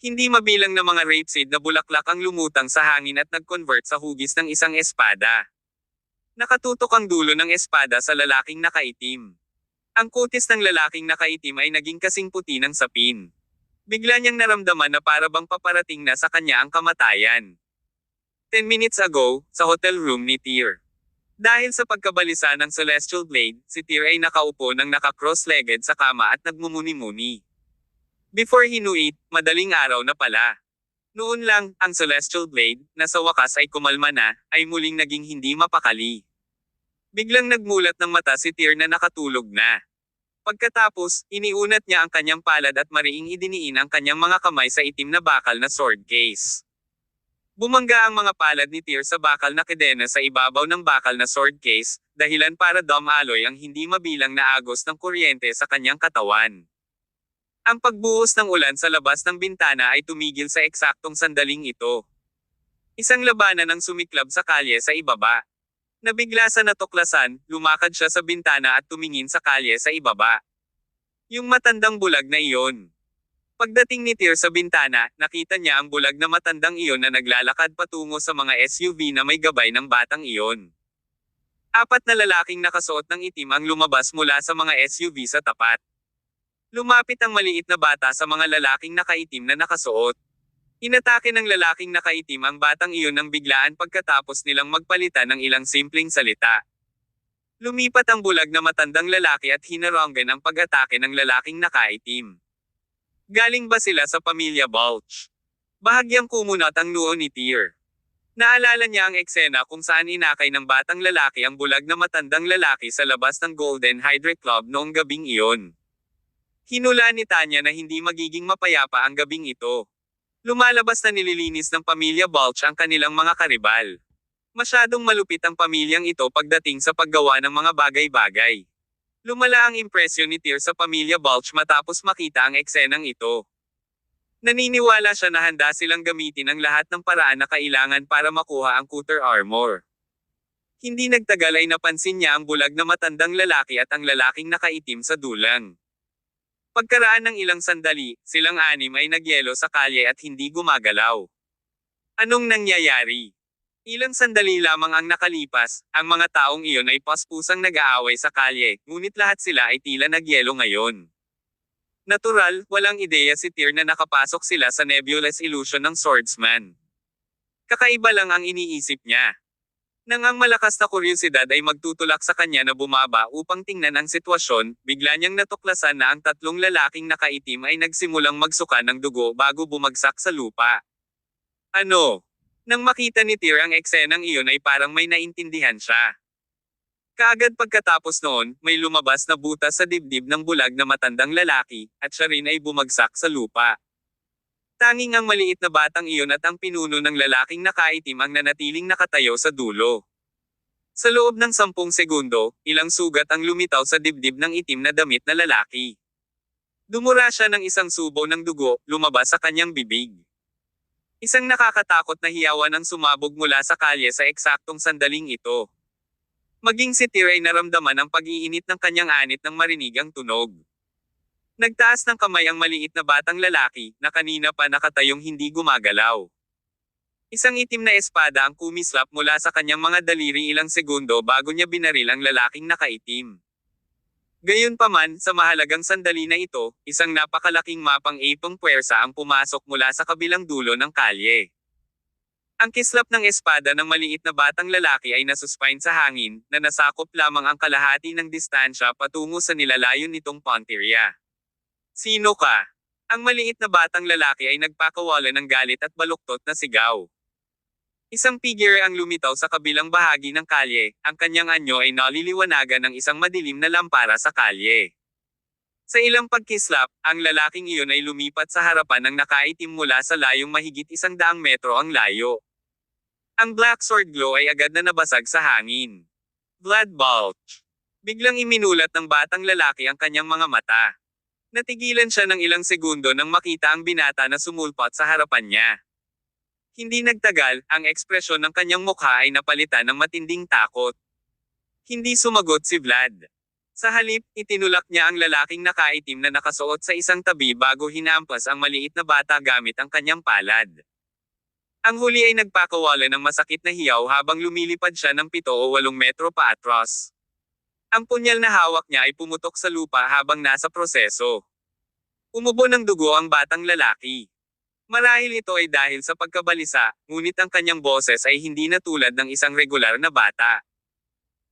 Hindi mabilang na mga rapeseed na bulaklak ang lumutang sa hangin at nag-convert sa hugis ng isang espada. Nakatutok ang dulo ng espada sa lalaking nakaitim. Ang kutis ng lalaking nakaitim ay naging kasing puti ng sapin. Bigla niyang naramdaman na para bang paparating na sa kanya ang kamatayan. 10 minutes ago, sa hotel room ni Tyr. Dahil sa pagkabalisa ng Celestial Blade, si Tyr ay nakaupo ng naka-cross-legged sa kama at nagmumuni-muni. Before he knew it, madaling araw na pala. Noon lang, ang Celestial Blade, na sa wakas ay kumalma na, ay muling naging hindi mapakali. Biglang nagmulat ng mata si Tyr na nakatulog na. Pagkatapos, iniunat niya ang kanyang palad at mariing idiniin ang kanyang mga kamay sa itim na bakal na sword case. Bumangga ang mga palad ni Tyr sa bakal na kedena sa ibabaw ng bakal na sword case, dahilan para dumaloy ang hindi mabilang na agos ng kuryente sa kanyang katawan. Ang pagbuhos ng ulan sa labas ng bintana ay tumigil sa eksaktong sandaling ito. Isang labanan ang sumiklab sa kalye sa ibaba. Nabigla sa natuklasan, lumakad siya sa bintana at tumingin sa kalye sa ibaba. Yung matandang bulag na iyon. Pagdating ni Tyr sa bintana, nakita niya ang bulag na matandang iyon na naglalakad patungo sa mga SUV na may gabay ng batang iyon. 4 na lalaking nakasuot ng itim ang lumabas mula sa mga SUV sa tapat. Lumapit ang maliit na bata sa mga lalaking nakaitim na nakasuot. Inatake ng lalaking nakaitim ang batang iyon ng biglaan pagkatapos nilang magpalitan ng ilang simpleng salita. Lumipat ang bulag na matandang lalaki at hinaranggan ang pag-atake ng lalaking nakaitim. Galing ba sila sa pamilya Balch? Bahagyang kumunat ang noo ni Tyr. Naalala niya ang eksena kung saan inakay ng batang lalaki ang bulag na matandang lalaki sa labas ng Golden Hydra Club noong gabing iyon. Hinula ni Tanya na hindi magiging mapayapa ang gabing ito. Lumalabas na nililinis ng pamilya Balch ang kanilang mga karibal. Masyadong malupit ang pamilyang ito pagdating sa paggawa ng mga bagay-bagay. Lumala ang impresyon ni Tyr sa pamilya Balch matapos makita ang eksenang ito. Naniniwala siya na handa silang gamitin ang lahat ng paraan na kailangan para makuha ang Cutter Armor. Hindi nagtagal ay napansin niya ang bulag na matandang lalaki at ang lalaking nakaitim sa dulang. Pagkaraan ng ilang sandali, silang anim ay nagyelo sa kalye at hindi gumagalaw. Anong nangyayari? Ilang sandali lamang ang nakalipas, ang mga taong iyon ay paspusang nag-aaway sa kalye, ngunit lahat sila ay tila nagyelo ngayon. Natural, walang ideya si Tyr na nakapasok sila sa nebulous illusion ng swordsman. Kakaiba lang ang iniisip niya. Nang ang malakas na kuryosidad ay magtutulak sa kanya na bumaba upang tingnan ang sitwasyon, bigla niyang natuklasan na ang 3 lalaking nakaitim ay nagsimulang magsuka ng dugo bago bumagsak sa lupa. Ano? Nang makita ni Tyr ang eksenang iyon ay parang may naintindihan siya. Kaagad pagkatapos noon, may lumabas na butas sa dibdib ng bulag na matandang lalaki, at siya rin ay bumagsak sa lupa. Tanging ang maliit na batang iyon at ang pinuno ng lalaking nakaitim ang nanatiling nakatayo sa dulo. Sa loob ng 10 segundo, ilang sugat ang lumitaw sa dibdib ng itim na damit na lalaki. Dumura siya ng isang subo ng dugo, lumabas sa kanyang bibig. Isang nakakatakot na hiyawan ang sumabog mula sa kalye sa eksaktong sandaling ito. Maging si Tyr ay naramdaman ang pag-iinit ng kanyang anit nang marinig ang tunog. Nagtaas ng kamay ang maliit na batang lalaki, na kanina pa nakatayong hindi gumagalaw. Isang itim na espada ang kumislap mula sa kanyang mga daliri ilang segundo bago niya binaril ang lalaking nakaitim. Gayunpaman, sa mahalagang sandali na ito, isang napakalaking mapang apong puwersa ang pumasok mula sa kabilang dulo ng kalye. Ang kislap ng espada ng maliit na batang lalaki ay nasuspine sa hangin, na nasakop lamang ang kalahati ng distansya patungo sa nilalayon nitong punteriya. Sino ka? Ang maliit na batang lalaki ay nagpakawala ng galit at baluktot na sigaw. Isang figure ang lumitaw sa kabilang bahagi ng kalye, ang kanyang anyo ay naliliwanagan ng isang madilim na lampara sa kalye. Sa ilang pagkislap, ang lalaking iyon ay lumipat sa harapan ng nakaitim mula sa layong mahigit 100 metro ang layo. Ang black sword glow ay agad na nabasag sa hangin. Blood bulge. Biglang iminulat ng batang lalaki ang kanyang mga mata. Natigilan siya ng ilang segundo nang makita ang binata na sumulpot sa harapan niya. Hindi nagtagal, ang ekspresyon ng kanyang mukha ay napalitan ng matinding takot. Hindi sumagot si Vlad. Sa halip, itinulak niya ang lalaking nakaitim na nakasuot sa isang tabi bago hinampas ang maliit na bata gamit ang kanyang palad. Ang huli ay nagpakawala ng masakit na hiyaw habang lumilipad siya ng 7 o 8 metro pa atras. Ang punyal na hawak niya ay pumutok sa lupa habang nasa proseso. Umubo ng dugo ang batang lalaki. Marahil ito ay dahil sa pagkabalisa, ngunit ang kanyang boses ay hindi na tulad ng isang regular na bata.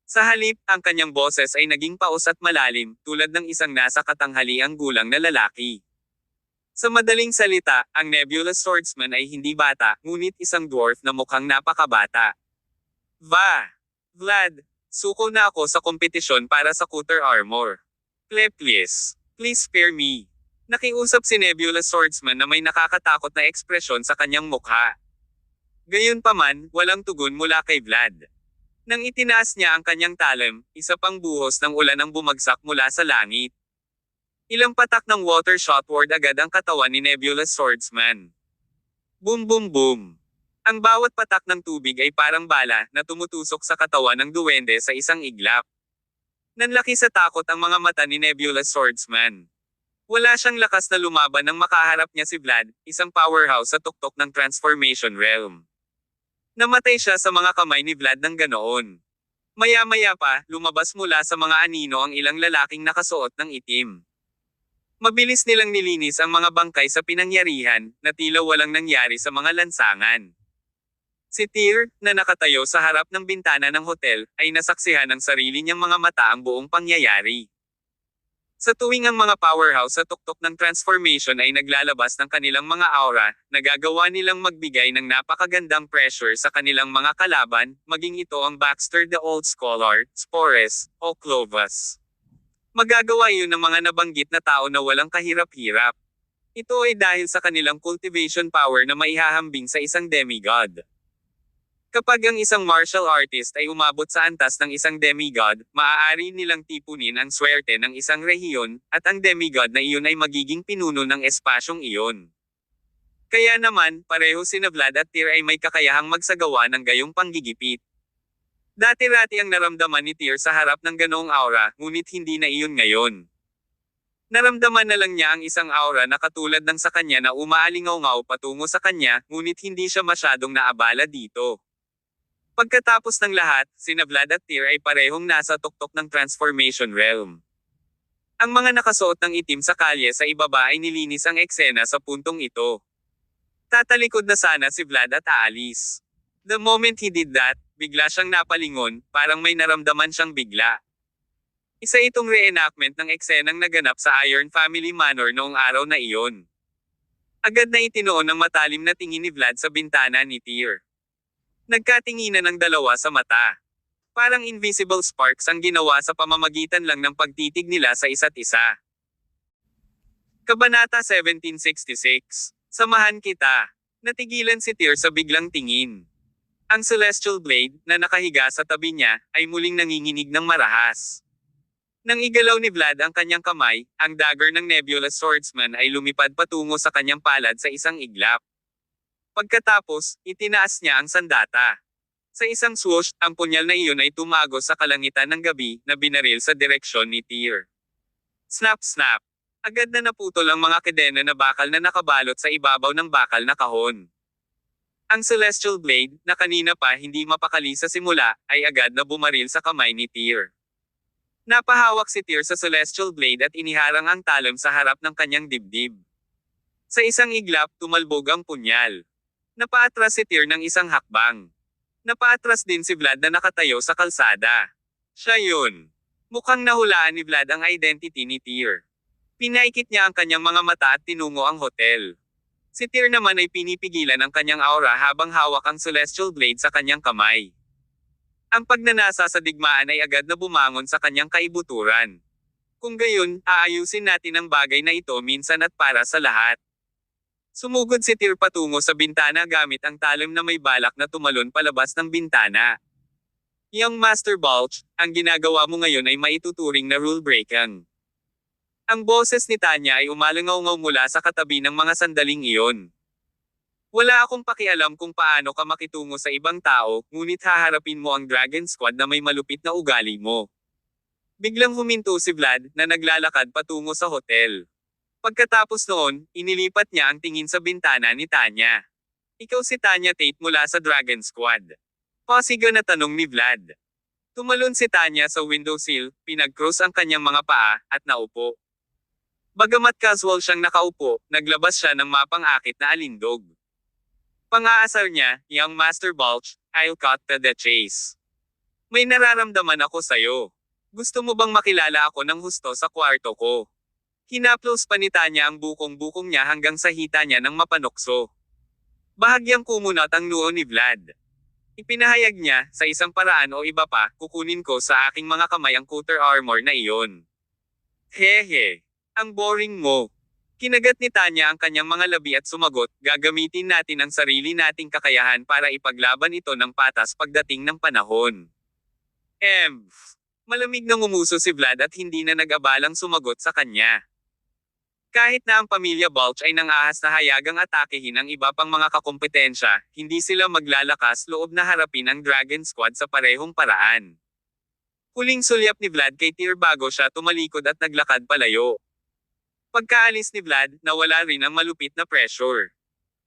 Sa halip, ang kanyang boses ay naging paus at malalim, tulad ng isang nasa katanghaliang gulang na lalaki. Sa madaling salita, ang Nebulous Swordsman ay hindi bata, ngunit isang dwarf na mukhang napakabata. Vlad, suko na ako sa kompetisyon para sa Cutter Armor. Please spare me. Nakiusap si Nebulous Swordsman na may nakakatakot na ekspresyon sa kanyang mukha. Gayunpaman, walang tugon mula kay Vlad. Nang itinaas niya ang kanyang talem, isa pang buhos ng ulan ang bumagsak mula sa langit. Ilang patak ng water shotward agad ang katawan ni Nebulous Swordsman. Boom boom boom. Ang bawat patak ng tubig ay parang bala na tumutusok sa katawan ng duwende sa isang iglap. Nanlaki sa takot ang mga mata ni Nebulous Swordsman. Wala siyang lakas na lumaban nang makaharap niya si Vlad, isang powerhouse sa tuktok ng Transformation Realm. Namatay siya sa mga kamay ni Vlad ng ganoon. Maya-maya pa, lumabas mula sa mga anino ang ilang lalaking nakasuot ng itim. Mabilis nilang nilinis ang mga bangkay sa pinangyarihan, na tila walang nangyari sa mga lansangan. Si Tyr, na nakatayo sa harap ng bintana ng hotel, ay nasaksihan ng sarili niyang mga mata ang buong pangyayari. Sa tuwing ang mga powerhouse sa tuktok ng transformation ay naglalabas ng kanilang mga aura, nagagawa nilang magbigay ng napakagandang pressure sa kanilang mga kalaban, maging ito ang Baxter the Old Scholar, Spores, o Clovis. Magagawa yun ng mga nabanggit na tao na walang kahirap-hirap. Ito ay dahil sa kanilang cultivation power na maihahambing sa isang demigod. Kapag ang isang martial artist ay umabot sa antas ng isang demigod, maaari nilang tipunin ang swerte ng isang rehiyon, at ang demigod na iyon ay magiging pinuno ng espasyong iyon. Kaya naman, pareho sina Vlad at Tyr ay may kakayahang magsagawa ng gayong panggigipit. Dati-rati ang naramdaman ni Tyr sa harap ng ganoong aura, ngunit hindi na iyon ngayon. Naramdaman na lang niya ang isang aura na katulad ng sa kanya na umaalingaw-ngaw patungo sa kanya, ngunit hindi siya masyadong naabala dito. Pagkatapos ng lahat, sina Vlad at Tyr ay parehong nasa tuktok ng Transformation Realm. Ang mga nakasuot ng itim sa kalye sa ibaba ay nilinis ang eksena sa puntong ito. Tatalikod na sana si Vlad at aalis. The moment he did that, bigla siyang napalingon, parang may naramdaman siyang bigla. Isa itong reenactment ng eksenang naganap sa Iron Family Manor noong araw na iyon. Agad na itinoon ng matalim na tingin ni Vlad sa bintana ni Tyr. Nagkatinginan ng dalawa sa mata. Parang invisible sparks ang ginawa sa pamamagitan lang ng pagtitig nila sa isa't isa. Kabanata 1766. Samahan kita. Natigilan si Tyr sa biglang tingin. Ang Celestial Blade, na nakahiga sa tabi niya, ay muling nanginginig ng marahas. Nang igalaw ni Vlad ang kanyang kamay, ang dagger ng Nebulous Swordsman ay lumipad patungo sa kanyang palad sa isang iglap. Pagkatapos, itinaas niya ang sandata. Sa isang swoosh, ang punyal na iyon ay tumagos sa kalangitan ng gabi, na binaril sa direksyon ni Tyr. Snap snap! Agad na naputol ang mga kadena na bakal na nakabalot sa ibabaw ng bakal na kahon. Ang Celestial Blade, na kanina pa hindi mapakali sa simula, ay agad na bumaril sa kamay ni Tyr. Napahawak si Tyr sa Celestial Blade at iniharang ang talon sa harap ng kanyang dibdib. Sa isang iglap, tumalbog ang punyal. Napaatras si Tyr ng isang hakbang. Napaatras din si Vlad na nakatayo sa kalsada. Siya yun. Mukhang nahulaan ni Vlad ang identity ni Tyr. Pinaikit niya ang kanyang mga mata at tinungo ang hotel. Si Tyr naman ay pinipigilan ang kanyang aura habang hawak ang Celestial Blade sa kanyang kamay. Ang pagnanasa sa digmaan ay agad na bumangon sa kanyang kaibuturan. Kung gayon, aayusin natin ang bagay na ito minsan at para sa lahat. Sumugod si Tyr patungo sa bintana gamit ang talon na may balak na tumalon palabas ng bintana. Young Master Balch, ang ginagawa mo ngayon ay maituturing na rule breaking. Ang boses ni Tanya ay umalangaw-ngaw mula sa katabi ng mga sandaling iyon. Wala akong pakialam kung paano ka makitungo sa ibang tao, ngunit haharapin mo ang Dragon Squad na may malupit na ugali mo. Biglang huminto si Vlad, na naglalakad patungo sa hotel. Pagkatapos noon, inilipat niya ang tingin sa bintana ni Tanya. Ikaw si Tanya Tate mula sa Dragon Squad. Pasiga na tanong ni Vlad. Tumalon si Tanya sa windowsill, pinag-cross ang kanyang mga paa, at naupo. Bagamat casual siyang nakaupo, naglabas siya ng mapang-akit na alindog. Pang-aasar niya, Young Master Balch, I'll cut to the chase. May nararamdaman ako sa'yo. Gusto mo bang makilala ako ng husto sa kwarto ko? Hinaplos pa ni Tanya ang bukong-bukong niya hanggang sa hita niya ng mapanukso. Bahagyang kumunat ang noo ni Vlad. Ipinahayag niya, sa isang paraan o iba pa, kukunin ko sa aking mga kamay ang Coulter armor na iyon. Hehe. Ang boring mo. Kinagat ni Tanya ang kanyang mga labi at sumagot, gagamitin natin ang sarili nating kakayahan para ipaglaban ito ng patas pagdating ng panahon. Malamig na ngumuso si Vlad at hindi na nag-abalang sumagot sa kanya. Kahit na ang pamilya Balch ay nangahas na hayagang atakehin ang iba pang mga kakumpetensya, hindi sila maglalakas loob na harapin ang Dragon Squad sa parehong paraan. Huling sulyap ni Vlad kay Tyr bago siya tumalikod at naglakad palayo. Pagkaalis ni Vlad, nawala rin ang malupit na pressure.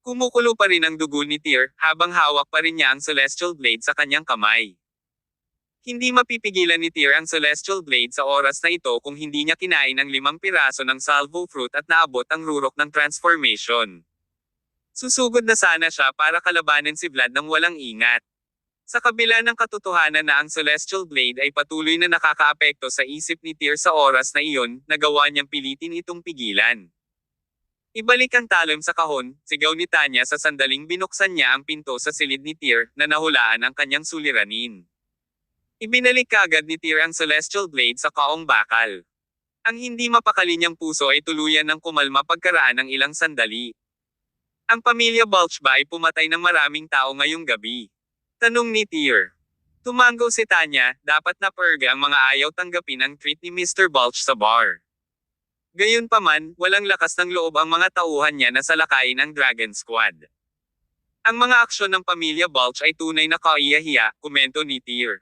Kumukulo pa rin ang dugo ni Tyr, habang hawak pa rin niya ang Celestial Blade sa kanyang kamay. Hindi mapipigilan ni Tyr ang Celestial Blade sa oras na ito kung hindi niya kinain ang 5 piraso ng salvo fruit at naabot ang rurok ng transformation. Susugod na sana siya para kalabanin si Vlad ng walang ingat. Sa kabila ng katotohanan na ang Celestial Blade ay patuloy na nakakaapekto sa isip ni Tyr sa oras na iyon, nagawa niyang pilitin itong pigilan. Ibalik ang talon sa kahon, sigaw ni Tanya sa sandaling binuksan niya ang pinto sa silid ni Tyr, na nahulaan ang kanyang suliranin. Ibinalik kaagad ni Tyr ang Celestial Blade sa kaong bakal. Ang hindi mapakali niyang puso ay tuluyan ng kumalma pagkaraan ng ilang sandali. Ang pamilya Balch ba ay pumatay ng maraming tao ngayong gabi? Tanong ni Tyr. Tumanggo si Tanya, dapat na perga ang mga ayaw tanggapin ang treat ni Mr. Balch sa bar. Gayunpaman, walang lakas ng loob ang mga tauhan niya na salakayin ang Dragon Squad. Ang mga aksyon ng pamilya Balch ay tunay na kaiyahiya, komento ni Tyr.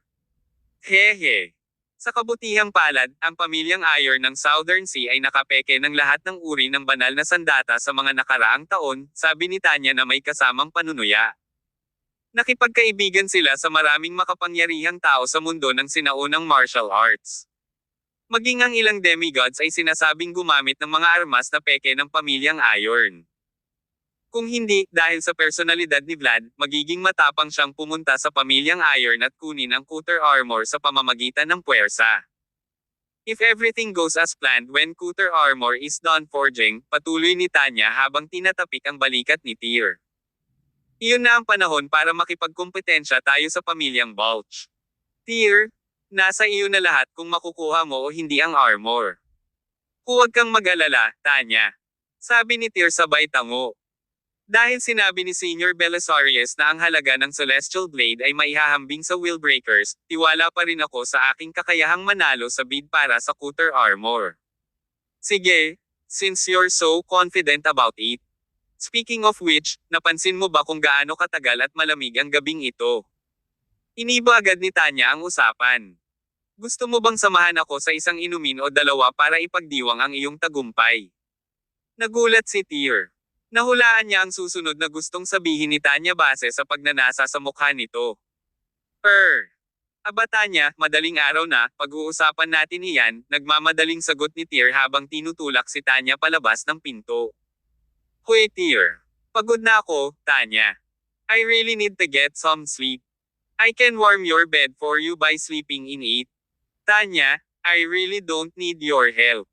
Hehe. Sa kabutihang palad, ang pamilyang Iron ng Southern Sea ay nakapeke ng lahat ng uri ng banal na sandata sa mga nakaraang taon, sabi ni Tanya na may kasamang panunuya. Nakipagkaibigan sila sa maraming makapangyarihang tao sa mundo ng sinaunang martial arts. Maging ang ilang demigods ay sinasabing gumamit ng mga armas na peke ng pamilyang Iron. Kung hindi, dahil sa personalidad ni Vlad, magiging matapang siyang pumunta sa pamilyang Iron at kunin ang Coulter armor sa pamamagitan ng puwersa. If everything goes as planned when Coulter armor is done forging, patuloy ni Tanya habang tinatapik ang balikat ni Tyr. Iyon na ang panahon para makipagkompetensya tayo sa pamilyang Balch. Tyr, nasa iyo na lahat kung makukuha mo o hindi ang armor. Huwag kang mag-alala, Tanya. Sabi ni Tyr sabay tango. Dahil sinabi ni Senior Belisarius na ang halaga ng Celestial Blade ay maihahambing sa Willbreakers, tiwala pa rin ako sa aking kakayahang manalo sa bid para sa Coulter armor. Sige, since you're so confident about it. Speaking of which, napansin mo ba kung gaano katagal at malamig ang gabing ito? Iniba agad ni Tanya ang usapan. Gusto mo bang samahan ako sa isang inumin o dalawa para ipagdiwang ang iyong tagumpay? Nagulat si Tyr. Nahulaan niya ang susunod na gustong sabihin ni Tanya base sa pagnanasa sa mukha nito. Aba Tanya, madaling araw na, pag-uusapan natin iyan, nagmamadaling sagot ni Tyr habang tinutulak si Tanya palabas ng pinto. Hoy Tyr. Pagod na ako, Tanya. I really need to get some sleep. I can warm your bed for you by sleeping in it. Tanya, I really don't need your help.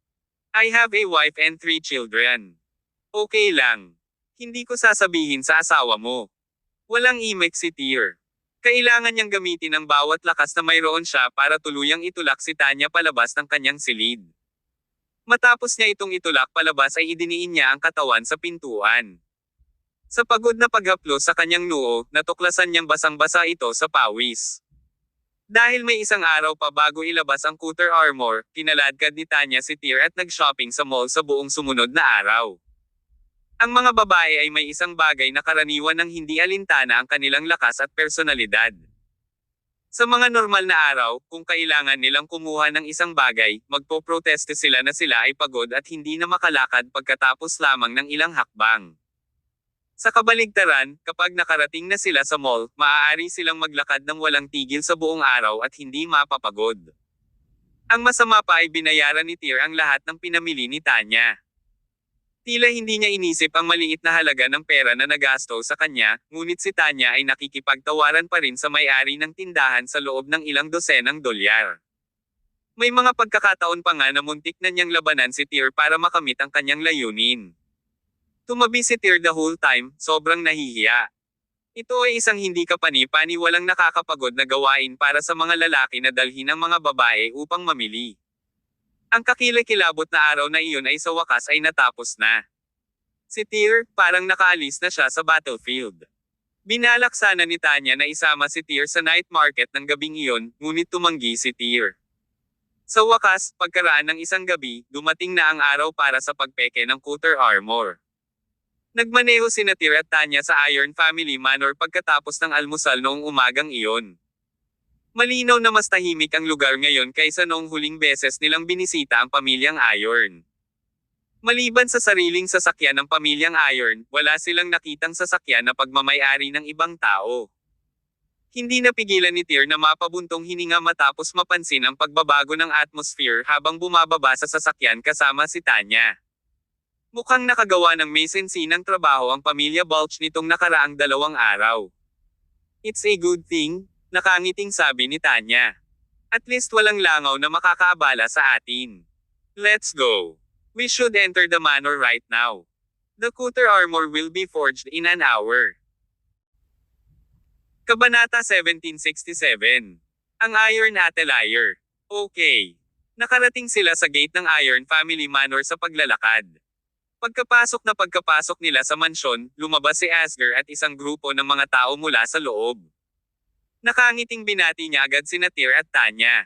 I have a wife and 3 children. Okay lang. Hindi ko sasabihin sa asawa mo. Walang imek si Tyr. Kailangan niyang gamitin ang bawat lakas na mayroon siya para tuluyang itulak si Tanya palabas ng kanyang silid. Matapos niya itong itulak palabas ay idiniin niya ang katawan sa pintuan. Sa pagod na paghaplos sa kanyang noo, natuklasan niyang basang-basa ito sa pawis. Dahil may isang araw pa bago ilabas ang Coulter armor, kinaladkad ni Tanya si Tyr at nag-shopping sa mall sa buong sumunod na araw. Ang mga babae ay may isang bagay na karaniwan ng hindi alintana ang kanilang lakas at personalidad. Sa mga normal na araw, kung kailangan nilang kumuha ng isang bagay, magpoproteste sila na sila ay pagod at hindi na makalakad pagkatapos lamang ng ilang hakbang. Sa kabaligtaran, kapag nakarating na sila sa mall, maaari silang maglakad ng walang tigil sa buong araw at hindi mapapagod. Ang masama pa ay binayaran ni Tyr ang lahat ng pinamili ni Tanya. Tila hindi niya inisip ang maliit na halaga ng pera na nagasto sa kanya, ngunit si Tanya ay nakikipagtawaran pa rin sa may-ari ng tindahan sa loob ng ilang dosenang dolyar. May mga pagkakataon pa nga na muntik na niyang labanan si Tyr para makamit ang kanyang layunin. Tumabi si Tyr the whole time, sobrang nahihiya. Ito ay isang hindi kapani-pani walang nakakapagod na gawain para sa mga lalaki na dalhin ang mga babae upang mamili. Ang kakilakilabot na araw na iyon ay sa wakas ay natapos na. Si Tyr, parang nakaalis na siya sa battlefield. Binalak sana ni Tanya na isama si Tyr sa night market ng gabing iyon, ngunit tumanggi si Tyr. Sa wakas, pagkaraan ng isang gabi, dumating na ang araw para sa pagpeke ng Coulter Armor. Nagmaneho sina Tyr at Tanya sa Iron Family Manor pagkatapos ng almusal noong umagang iyon. Malinaw na mas tahimik ang lugar ngayon kaysa noong huling beses nilang binisita ang pamilyang Iron. Maliban sa sariling sasakyan ng pamilyang Iron, wala silang nakitang sasakyan na pagmamay-ari ng ibang tao. Hindi napigilan ni Tyr na mapabuntong hininga matapos mapansin ang pagbabago ng atmosphere habang bumababa sa sasakyan kasama si Tanya. Mukhang nakagawa ng may-sensi ng trabaho ang pamilya Balch nitong nakaraang 2 araw. It's a good thing, nakangiting sabi ni Tanya. At least walang langaw na makakaabala sa atin. Let's go. We should enter the manor right now. The Coulter Armor will be forged in an hour. Kabanata 1767. Ang Iron Atelier. Okay. Nakarating sila sa gate ng Iron Family Manor sa paglalakad. Pagkapasok nila sa mansyon, lumabas si Asger at isang grupo ng mga tao mula sa loob. Nakangiting binati niya agad sina Tyr at Tanya.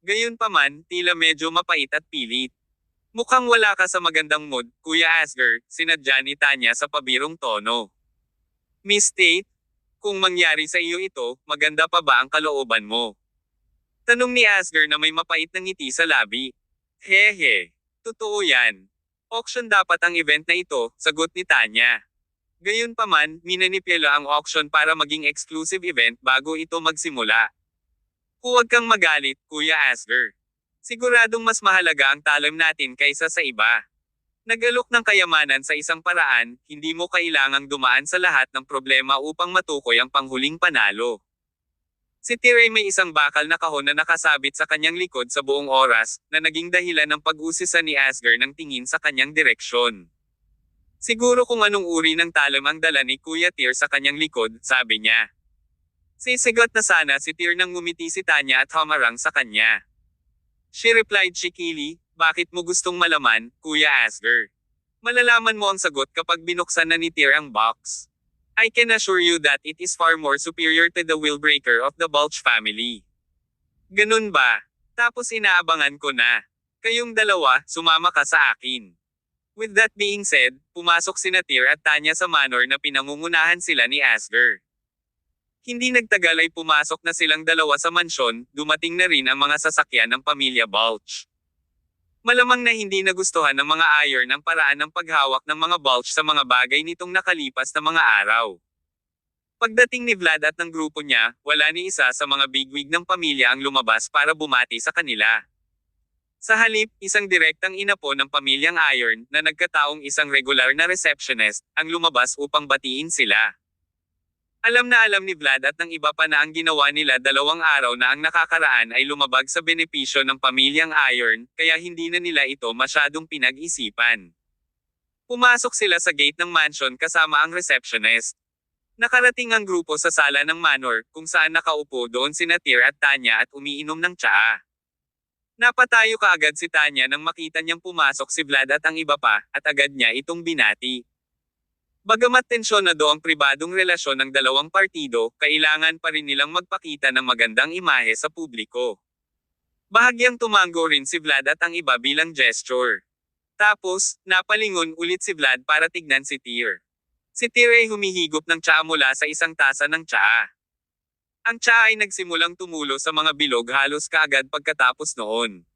Gayunpaman, tila medyo mapait at pilit. Mukhang wala ka sa magandang mood, Kuya Asger, sinadya ni Tanya sa pabirong tono. Miss Tate, kung mangyari sa iyo ito, maganda pa ba ang kalooban mo? Tanong ni Asger na may mapait na ngiti sa labi. Hehe. Totoo yan. Auction dapat ang event na ito, sagot ni Tanya. Gayunpaman, minanipyela ang auction para maging exclusive event bago ito magsimula. Huwag kang magalit, Kuya Asger. Siguradong mas mahalaga ang talim natin kaysa sa iba. Nag-alok ng kayamanan sa isang paraan, hindi mo kailangang dumaan sa lahat ng problema upang matukoy ang panghuling panalo. Si Tyr ay may isang bakal na kahon na nakasabit sa kanyang likod sa buong oras, na naging dahilan ng pag-usisa ni Asger ng tingin sa kanyang direksyon. Siguro kung anong uri ng talim ang dala ni Kuya Tyr sa kanyang likod, sabi niya. Sisigot na sana si Tyr nang ngumiti si Tanya at humarang sa kanya. She replied cheekily, bakit mo gustong malaman, Kuya Asger? Malalaman mo ang sagot kapag binuksan na ni Tyr ang box. I can assure you that it is far more superior to the willbreaker of the Balch family. Ganun ba? Tapos inaabangan ko na. Kayong dalawa, sumama ka sa akin. With that being said, pumasok sina Tyr at Tanya sa manor na pinangungunahan sila ni Asger. Hindi nagtagal ay pumasok na silang dalawa sa mansyon, dumating na rin ang mga sasakyan ng pamilya Balch. Malamang na hindi nagustuhan ng mga Iron ang paraan ng paghawak ng mga Balch sa mga bagay nitong nakalipas na mga araw. Pagdating ni Vlad at ng grupo niya, wala ni isa sa mga bigwig ng pamilya ang lumabas para bumati sa kanila. Sa halip, isang direktang inapo ng pamilyang Iron, na nagkataong isang regular na receptionist, ang lumabas upang batiin sila. Alam na alam ni Vlad at ng iba pa na ang ginawa nila 2 araw na ang nakakaraan ay lumabag sa benepisyo ng pamilyang Iron, kaya hindi na nila ito masyadong pinag-isipan. Pumasok sila sa gate ng mansion kasama ang receptionist. Nakarating ang grupo sa sala ng manor, kung saan nakaupo doon sina Tyr at Tanya at umiinom ng tsaa. Napatayo kaagad si Tanya nang makita niyang pumasok si Vlad at ang iba pa, at agad niya itong binati. Bagamat tensyonado ang pribadong relasyon ng dalawang partido, kailangan pa rin nilang magpakita ng magandang imahe sa publiko. Bahagyang tumango rin si Vlad at ang iba bilang gesture. Tapos, napalingon ulit si Vlad para tignan si Tyr. Si Tyr ay humihigop ng tsaa mula sa isang tasa ng tsaa. Ang tsaa ay nagsimulang tumulo sa mga bilog halos kaagad pagkatapos noon.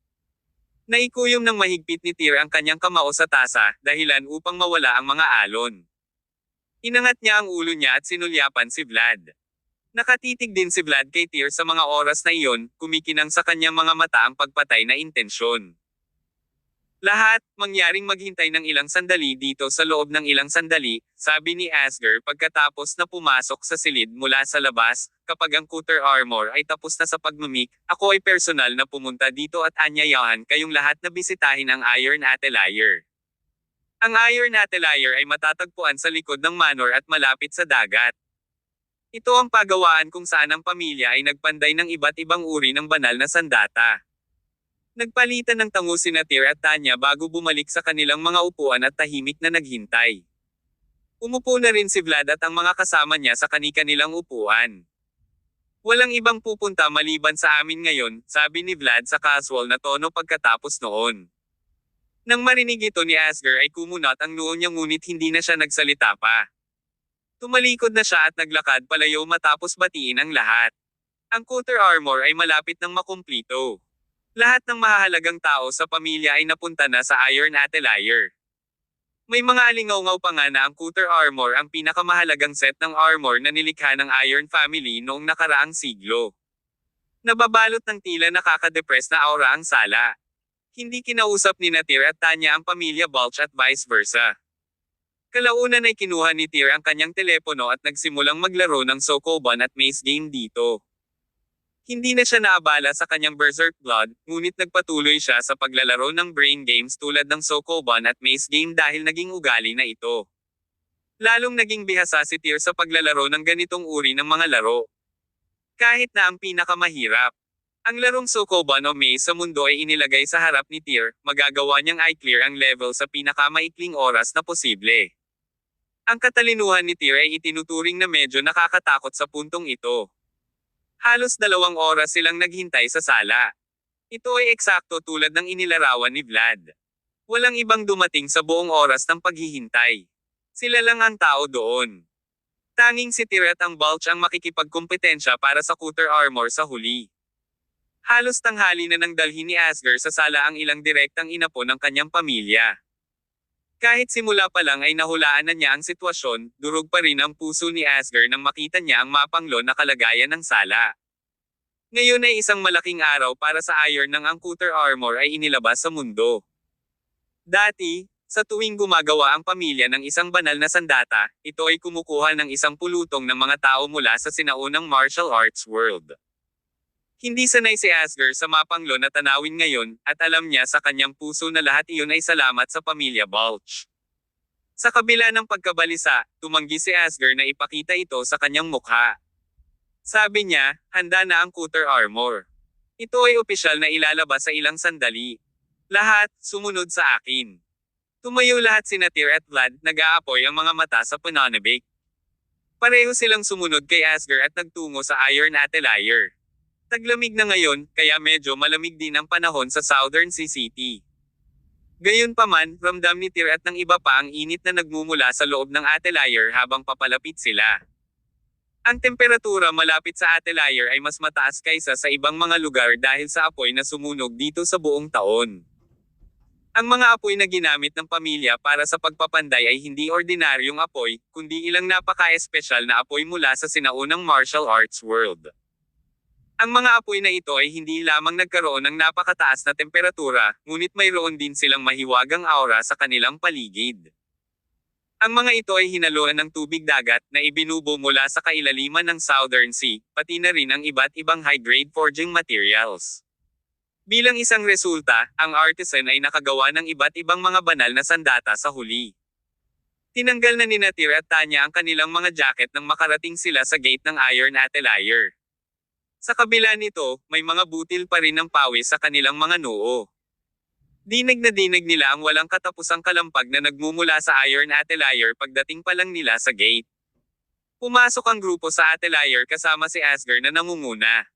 Naikuyom ng mahigpit ni Tyr ang kanyang kamao sa tasa, dahilan upang mawala ang mga alon. Inangat niya ang ulo niya at sinulyapan si Vlad. Nakatitig din si Vlad kay Tyr sa mga oras na iyon, kumikinang sa kanyang mga mata ang pagpatay na intensyon. Lahat, mangyaring maghintay ng ilang sandali dito sa loob ng ilang sandali, sabi ni Asger pagkatapos na pumasok sa silid mula sa labas, kapag ang Cutter Armor ay tapos na sa pagmumik, ako ay personal na pumunta dito at anyayahan kayong lahat na bisitahin ang Iron Atelier. Ang Iron Atelier ay matatagpuan sa likod ng manor at malapit sa dagat. Ito ang pagawaan kung saan ang pamilya ay nagpanday ng iba't ibang uri ng banal na sandata. Nagpalitan ng tango sina Tyr at Tanya bago bumalik sa kanilang mga upuan at tahimik na naghintay. Umupo na rin si Vlad at ang mga kasama niya sa kani-kanilang upuan. Walang ibang pupunta maliban sa amin ngayon, sabi ni Vlad sa casual na tono pagkatapos noon. Nang marinig ito ni Asger ay kumunat ang noo niya ngunit hindi na siya nagsalita pa. Tumalikod na siya at naglakad palayo matapos batiin ang lahat. Ang Cutter Armor ay malapit ng makumplito. Lahat ng mahahalagang tao sa pamilya ay napunta na sa Iron Atelier. May mga alingaw-ngaw pa nga na ang Cutter Armor ang pinakamahalagang set ng armor na nilikha ng Iron Family noong nakaraang siglo. Nababalot ng tila nakaka-depress na aura ang sala. Hindi kinausap ni Tyr at Tanya ang pamilya Balch at vice versa. Kalaunan ay kinuha ni Tyr ang kanyang telepono at nagsimulang maglaro ng Sokoban at Maze game dito. Hindi na siya naabala sa kanyang Berserk Blood, ngunit nagpatuloy siya sa paglalaro ng brain games tulad ng Sokoban at Maze game dahil naging ugali na ito. Lalong naging bihasa si Tyr sa paglalaro ng ganitong uri ng mga laro. Kahit na ang pinakamahirap. Ang larong Sokoban o Maze sa mundo ay inilagay sa harap ni Tyr, magagawa niyang i-clear ang level sa pinakamaikling oras na posible. Ang katalinuhan ni Tyr ay itinuturing na medyo nakakatakot sa puntong ito. Halos 2 oras silang naghintay sa sala. Ito ay eksakto tulad ng inilarawan ni Vlad. Walang ibang dumating sa buong oras ng paghihintay. Sila lang ang tao doon. Tanging si Tyr at ang Balch ang makikipagkompetensya para sa Cutter Armor sa huli. Halos tanghali na nang dalhin ni Asger sa sala ang ilang direktang inapo ng kanyang pamilya. Kahit simula pa lang ay nahulaan na niya ang sitwasyon, durog pa rin ang puso ni Asger nang makita niya ang mapanglo na kalagayan ng sala. Ngayon ay isang malaking araw para sa Iron nang ang Cutter Armor ay inilabas sa mundo. Dati, sa tuwing gumagawa ang pamilya ng isang banal na sandata, ito ay kumukuha ng isang pulutong ng mga tao mula sa sinaunang martial arts world. Hindi sanay si Asger sa mapanglo na tanawin ngayon, at alam niya sa kanyang puso na lahat iyon ay salamat sa pamilya Balch. Sa kabila ng pagkabalisa, tumanggi si Asger na ipakita ito sa kanyang mukha. Sabi niya, handa na ang Cutter Armor. Ito ay opisyal na ilalabas sa ilang sandali. Lahat, sumunod sa akin. Tumayo lahat sina Tyr at Vlad, nag-aapoy ang mga mata sa pananabik. Pareho silang sumunod kay Asger at nagtungo sa Iron Atelier. Taglamig na ngayon, kaya medyo malamig din ang panahon sa Southern City. Gayunpaman, ramdam ni Tyr at ng iba pa ang init na nagmumula sa loob ng Atelier habang papalapit sila. Ang temperatura malapit sa Atelier ay mas mataas kaysa sa ibang mga lugar dahil sa apoy na sumunog dito sa buong taon. Ang mga apoy na ginamit ng pamilya para sa pagpapanday ay hindi ordinaryong apoy, kundi ilang napaka-espesyal na apoy mula sa sinaunang martial arts world. Ang mga apoy na ito ay hindi lamang nagkaroon ng napakataas na temperatura, ngunit mayroon din silang mahiwagang aura sa kanilang paligid. Ang mga ito ay hinaluan ng tubig dagat na ibinubo mula sa kailaliman ng Southern Sea, pati na rin ang iba't ibang high-grade forging materials. Bilang isang resulta, ang artisan ay nakagawa ng iba't ibang mga banal na sandata sa huli. Tinanggal na ni Tyr at Tanya ang kanilang mga jacket nang makarating sila sa gate ng Iron Atelier. Sa kabila nito, may mga butil pa rin ng pawis sa kanilang mga noo. Dinig na dinig nila ang walang katapusang kalampag na nagmumula sa Iron Atelier pagdating pa lang nila sa gate. Pumasok ang grupo sa Atelier kasama si Asger na nangunguna.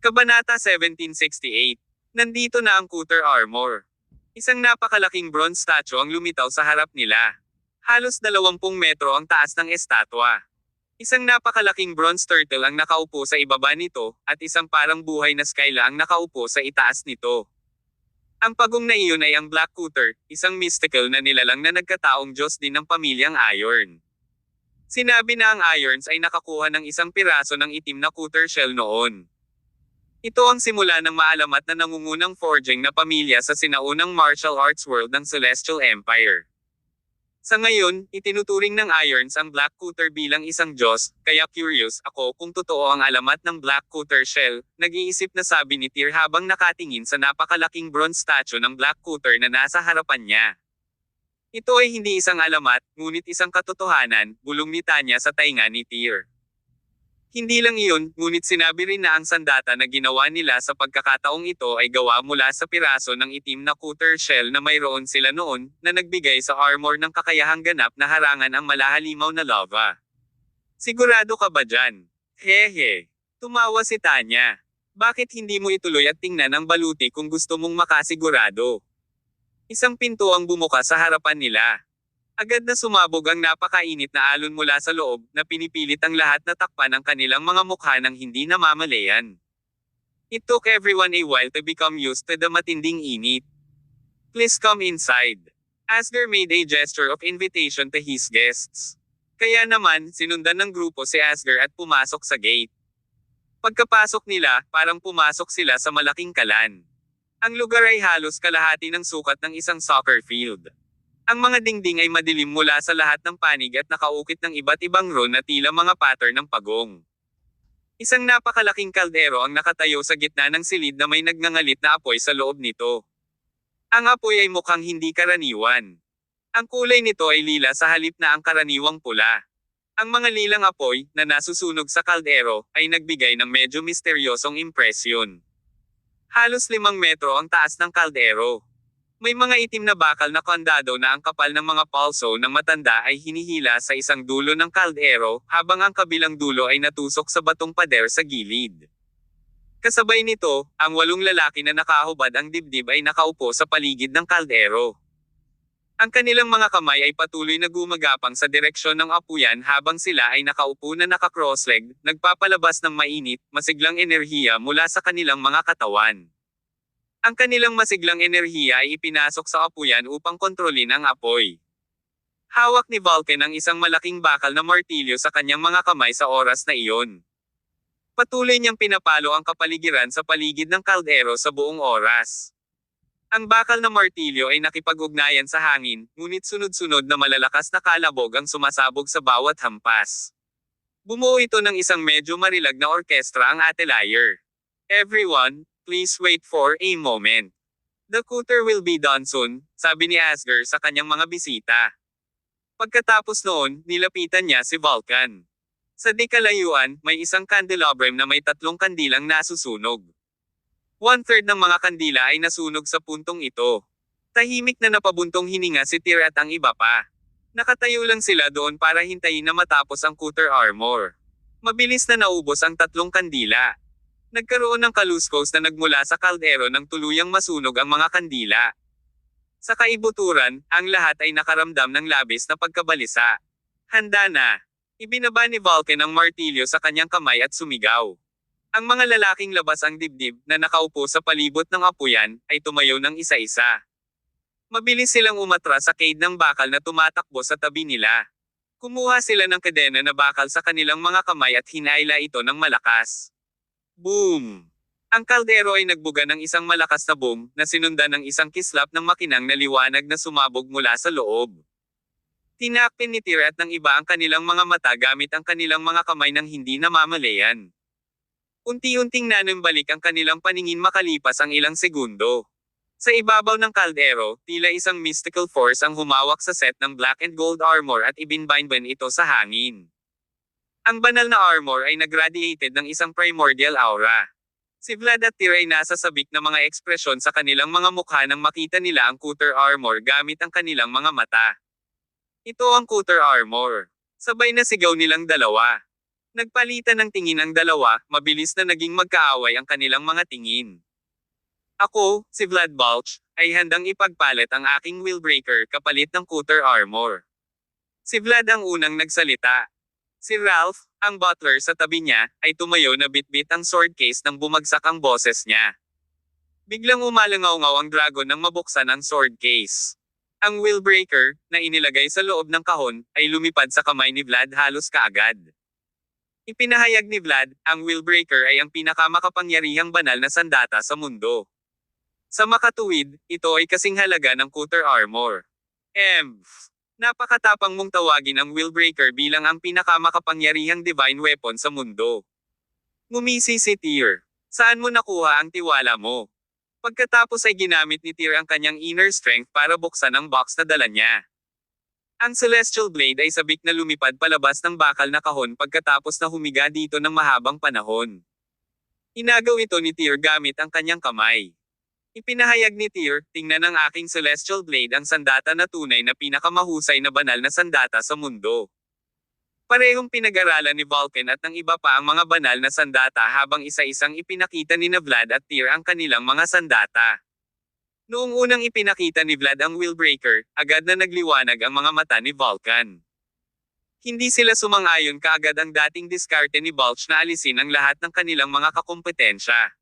Kabanata 1768. Nandito na ang Cutter Armor. Isang napakalaking bronze statue ang lumitaw sa harap nila. Halos 20 metro ang taas ng estatwa. Isang napakalaking bronze turtle ang nakaupo sa ibaba nito, at isang parang buhay na skyla ang nakaupo sa itaas nito. Ang pagong na iyon ay ang Black Cooter, isang mystical na nilalang na nagkataong Diyos din ng pamilyang Iron. Sinabi na ang Irons ay nakakuha ng isang piraso ng itim na Cooter shell noon. Ito ang simula ng maalamat na nangungunang forging na pamilya sa sinaunang martial arts world ng Celestial Empire. Sa ngayon, itinuturing ng Irons ang Black Cooter bilang isang Diyos, kaya curious ako kung totoo ang alamat ng Black Cooter shell, nag-iisip na sabi ni Tyr habang nakatingin sa napakalaking bronze statue ng Black Cooter na nasa harapan niya. Ito ay hindi isang alamat, ngunit isang katotohanan, bulong ni Tanya sa tainga ni Tyr. Hindi lang iyon, ngunit sinabi rin na ang sandata na ginawa nila sa pagkakataong ito ay gawa mula sa piraso ng itim na Cooter shell na mayroon sila noon, na nagbigay sa armor ng kakayahang ganap na harangan ang malahalimaw na lava. Sigurado ka ba dyan? Hehe. Tumawa si Tanya. Bakit hindi mo ituloy at tingnan ang baluti kung gusto mong makasigurado? Isang pinto ang bumuka sa harapan nila. Agad na sumabog ang napakainit na alon mula sa loob, na pinipilit ang lahat na takpan ang kanilang mga mukha ng hindi namamalayan. It took everyone a while to become used to the matinding init. Please come inside. Asger made a gesture of invitation to his guests. Kaya naman, sinundan ng grupo si Asger at pumasok sa gate. Pagkapasok nila, parang pumasok sila sa malaking kalan. Ang lugar ay halos kalahati ng sukat ng isang soccer field. Ang mga dingding ay madilim mula sa lahat ng panig at nakaukit ng iba't ibang ron na tila mga pattern ng pagong. Isang napakalaking kaldero ang nakatayo sa gitna ng silid na may nagngangalit na apoy sa loob nito. Ang apoy ay mukhang hindi karaniwan. Ang kulay nito ay lila sa halip na ang karaniwang pula. Ang mga lilang apoy, na nasusunog sa kaldero, ay nagbigay ng medyo misteryosong impresyon. Halos 5 metro ang taas ng kaldero. May mga itim na bakal na kandado na ang kapal ng mga palso ng matanda ay hinihila sa isang dulo ng kaldero, habang ang kabilang dulo ay natusok sa batong pader sa gilid. Kasabay nito, ang 8 lalaki na nakahubad ang dibdib ay nakaupo sa paligid ng kaldero. Ang kanilang mga kamay ay patuloy na gumagapang sa direksyon ng apuyan habang sila ay nakaupo na naka-crossleg, nagpapalabas ng mainit, masiglang enerhiya mula sa kanilang mga katawan. Ang kanilang masiglang enerhiya ay ipinasok sa apuyan upang kontrolin ang apoy. Hawak ni Vulcan ang isang malaking bakal na martilyo sa kanyang mga kamay sa oras na iyon. Patuloy niyang pinapalo ang kapaligiran sa paligid ng kaldero sa buong oras. Ang bakal na martilyo ay nakipag-ugnayan sa hangin, ngunit sunod-sunod na malalakas na kalabog ang sumasabog sa bawat hampas. Bumuo ito ng isang medyo marilag na orkestra ang Atelier. Everyone, please wait for a moment. The Cooter will be done soon, sabi ni Asger sa kanyang mga bisita. Pagkatapos noon, nilapitan niya si Vulcan. Sa di kalayuan, may isang candelabrum na may 3 kandilang nasusunog. 1/3 ng mga kandila ay nasunog sa puntong ito. Tahimik na napabuntong hininga si Tyr at ang iba pa. Nakatayo lang sila doon para hintayin na matapos ang Cooter armor. Mabilis na naubos ang 3 kandila. Nagkaroon ng kaluskos na nagmula sa kaldero nang tuluyang masunog ang mga kandila. Sa kaibuturan, ang lahat ay nakaramdam ng labis na pagkabalisa. Handa na. Ibinaba ni Vulcan ang martilyo sa kanyang kamay at sumigaw. Ang mga lalaking labas ang dibdib, na nakaupo sa palibot ng apuyan, ay tumayo ng isa-isa. Mabilis silang umatras sa cade ng bakal na tumatakbo sa tabi nila. Kumuha sila ng kadena na bakal sa kanilang mga kamay at hinayla ito ng malakas. Boom! Ang kaldero ay nagbuga ng isang malakas na boom, na sinundan ng isang kislap ng makinang na liwanag na sumabog mula sa loob. Tinakpin ni Tyr at ng iba ang kanilang mga mata gamit ang kanilang mga kamay ng hindi namamalayan. Unti-unting nanumbalik ang kanilang paningin makalipas ang ilang segundo. Sa ibabaw ng kaldero, tila isang mystical force ang humawak sa set ng black and gold armor at ibinbinban ito sa hangin. Ang banal na armor ay nagradiated ng isang primordial aura. Si Vlad at Tyr ay nasa sabik na mga ekspresyon sa kanilang mga mukha nang makita nila ang Cooter armor gamit ang kanilang mga mata. Ito ang Cooter armor. Sabay na sigaw nilang dalawa. Nagpalitan ng tingin ang dalawa, mabilis na naging magkaaway ang kanilang mga tingin. Ako, si Vlad Balch, ay handang ipagpalit ang aking Willbreaker kapalit ng Cutter Armor. Si Vlad ang unang nagsalita. Si Ralph, ang butler sa tabi niya, ay tumayo na bitbit ang sword case nang bumagsak ang boses niya. Biglang umalangaw-ngaw ang dragon nang mabuksan ang sword case. Ang Willbreaker, na inilagay sa loob ng kahon, ay lumipad sa kamay ni Vlad halos kaagad. Ipinahayag ni Vlad, ang Willbreaker ay ang pinakamakapangyarihang banal na sandata sa mundo. Sa makatuwid, ito ay kasing halaga ng Cutter Armor. Napakatapang mong tawagin ang Willbreaker bilang ang pinakamakapangyarihang divine weapon sa mundo. Ngumisi si Tyr. Saan mo nakuha ang tiwala mo? Pagkatapos ay ginamit ni Tyr ang kanyang inner strength para buksan ang box na dala niya. Ang Celestial Blade ay sabik na lumipad palabas ng bakal na kahon pagkatapos na humiga dito ng mahabang panahon. Inagaw ito ni Tyr gamit ang kanyang kamay. Ipinahayag ni Tyr, tingnan ang aking Celestial Blade, ang sandata na tunay na pinakamahusay na banal na sandata sa mundo. Parehong pinag-aralan ni Vulcan at ng iba pa ang mga banal na sandata habang isa-isang ipinakita ni Vlad at Tyr ang kanilang mga sandata. Noong unang ipinakita ni Vlad ang Willbreaker, agad na nagliwanag ang mga mata ni Vulcan. Hindi sila sumang-ayon kaagad ang dating diskarte ni Balch na alisin ang lahat ng kanilang mga kakumpetensya.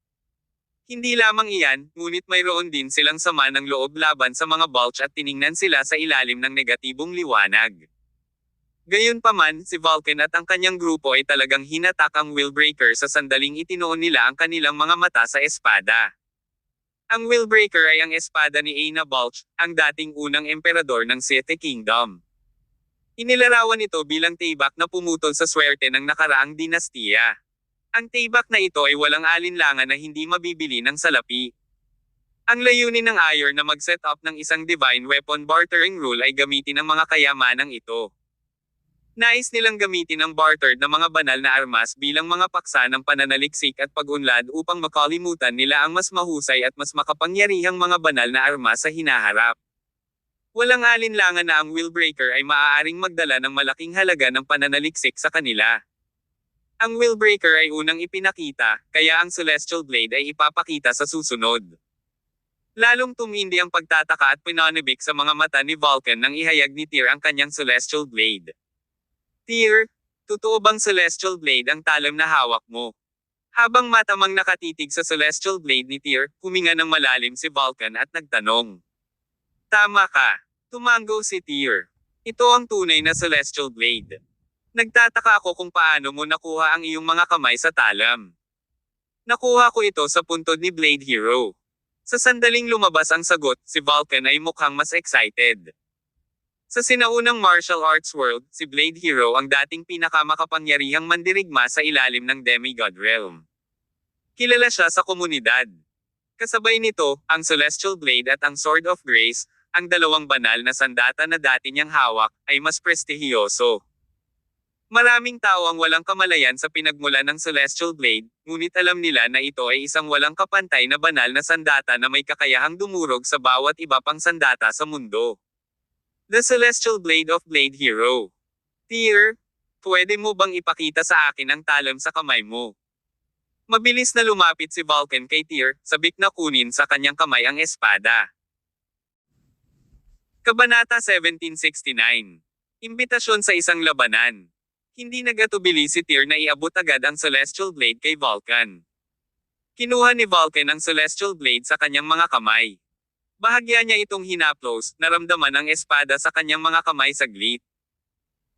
Hindi lamang iyan, ngunit mayroon din silang sama ng loob laban sa mga Balch at tiningnan sila sa ilalim ng negatibong liwanag. Gayunpaman, si Vulcan at ang kanyang grupo ay talagang hinatak ang Willbreaker sa sandaling itinoon nila ang kanilang mga mata sa espada. Ang Willbreaker ay ang espada ni Aina Balch, ang dating unang emperador ng Sith Kingdom. Inilarawan ito bilang tibak na pumutol sa swerte ng nakaraang dinastiya. Ang tibak na ito ay walang alinlangan na hindi mabibili ng salapi. Ang layunin ng Aiur na mag-set up ng isang divine weapon bartering rule ay gamitin ang mga kayamanang ito. Nais nilang gamitin ang bartered na mga banal na armas bilang mga paksa ng pananaliksik at pag-unlad upang makalimutan nila ang mas mahusay at mas makapangyarihang mga banal na armas sa hinaharap. Walang alinlangan na ang Willbreaker ay maaaring magdala ng malaking halaga ng pananaliksik sa kanila. Ang Willbreaker ay unang ipinakita, kaya ang Celestial Blade ay ipapakita sa susunod. Lalong tumindi ang pagtataka at pinanibik sa mga mata ni Vulcan nang ihayag ni Tyr ang kanyang Celestial Blade. Tyr, totoo bang Celestial Blade ang talam na hawak mo? Habang matamang nakatitig sa Celestial Blade ni Tyr, huminga ng malalim si Vulcan at nagtanong. Tama ka. Tumango si Tyr. Ito ang tunay na Celestial Blade. Nagtataka ako kung paano mo nakuha ang iyong mga kamay sa talam. Nakuha ko ito sa puntod ni Blade Hero. Sa sandaling lumabas ang sagot, si Vulcan ay mukhang mas excited. Sa sinaunang martial arts world, si Blade Hero ang dating pinakamakapangyarihang mandirigma sa ilalim ng Demigod Realm. Kilala siya sa komunidad. Kasabay nito, ang Celestial Blade at ang Sword of Grace, ang dalawang banal na sandata na dati niyang hawak, ay mas prestihiyoso. Maraming tao ang walang kamalayan sa pinagmulan ng Celestial Blade, ngunit alam nila na ito ay isang walang kapantay na banal na sandata na may kakayahang dumurog sa bawat iba pang sandata sa mundo. The Celestial Blade of Blade Hero. Tyr, pwede mo bang ipakita sa akin ang talam sa kamay mo? Mabilis na lumapit si Vulcan kay Tyr, sabik na kunin sa kanyang kamay ang espada. Kabanata 1769. Imbitasyon sa isang labanan. Hindi nagatubili si Tyr na iabot agad ang Celestial Blade kay Vulcan. Kinuha ni Vulcan ang Celestial Blade sa kanyang mga kamay. Bahagya niya itong hinaplos, naramdaman ang espada sa kanyang mga kamay saglit.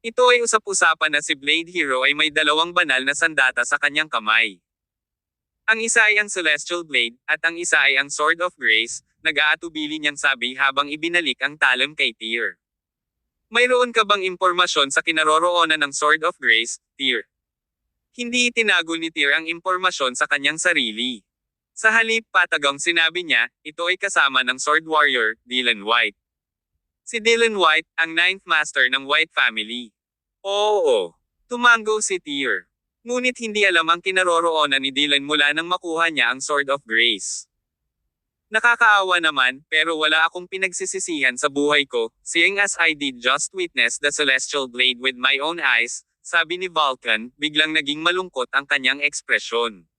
Ito ay usap-usapan na si Blade Hero ay may dalawang banal na sandata sa kanyang kamay. Ang isa ay ang Celestial Blade, at ang isa ay ang Sword of Grace, nag-aatubili niyang sabi habang ibinalik ang talam kay Tyr. Mayroon ka bang impormasyon sa kinaroroonan ng Sword of Grace, Tyr? Hindi itinago ni Tyr ang impormasyon sa kanyang sarili. Sa halip patagang sinabi niya, ito ay kasama ng Sword Warrior, Dylan White. Si Dylan White, ang 9th Master ng White Family. Oo. Tumango si Tyr. Ngunit hindi alam ang kinaroroonan ni Dylan mula nang makuha niya ang Sword of Grace. Nakakaawa naman, pero wala akong pinagsisisihan sa buhay ko, seeing as I did just witness the Celestial Blade with my own eyes, sabi ni Vulcan, biglang naging malungkot ang kanyang ekspresyon.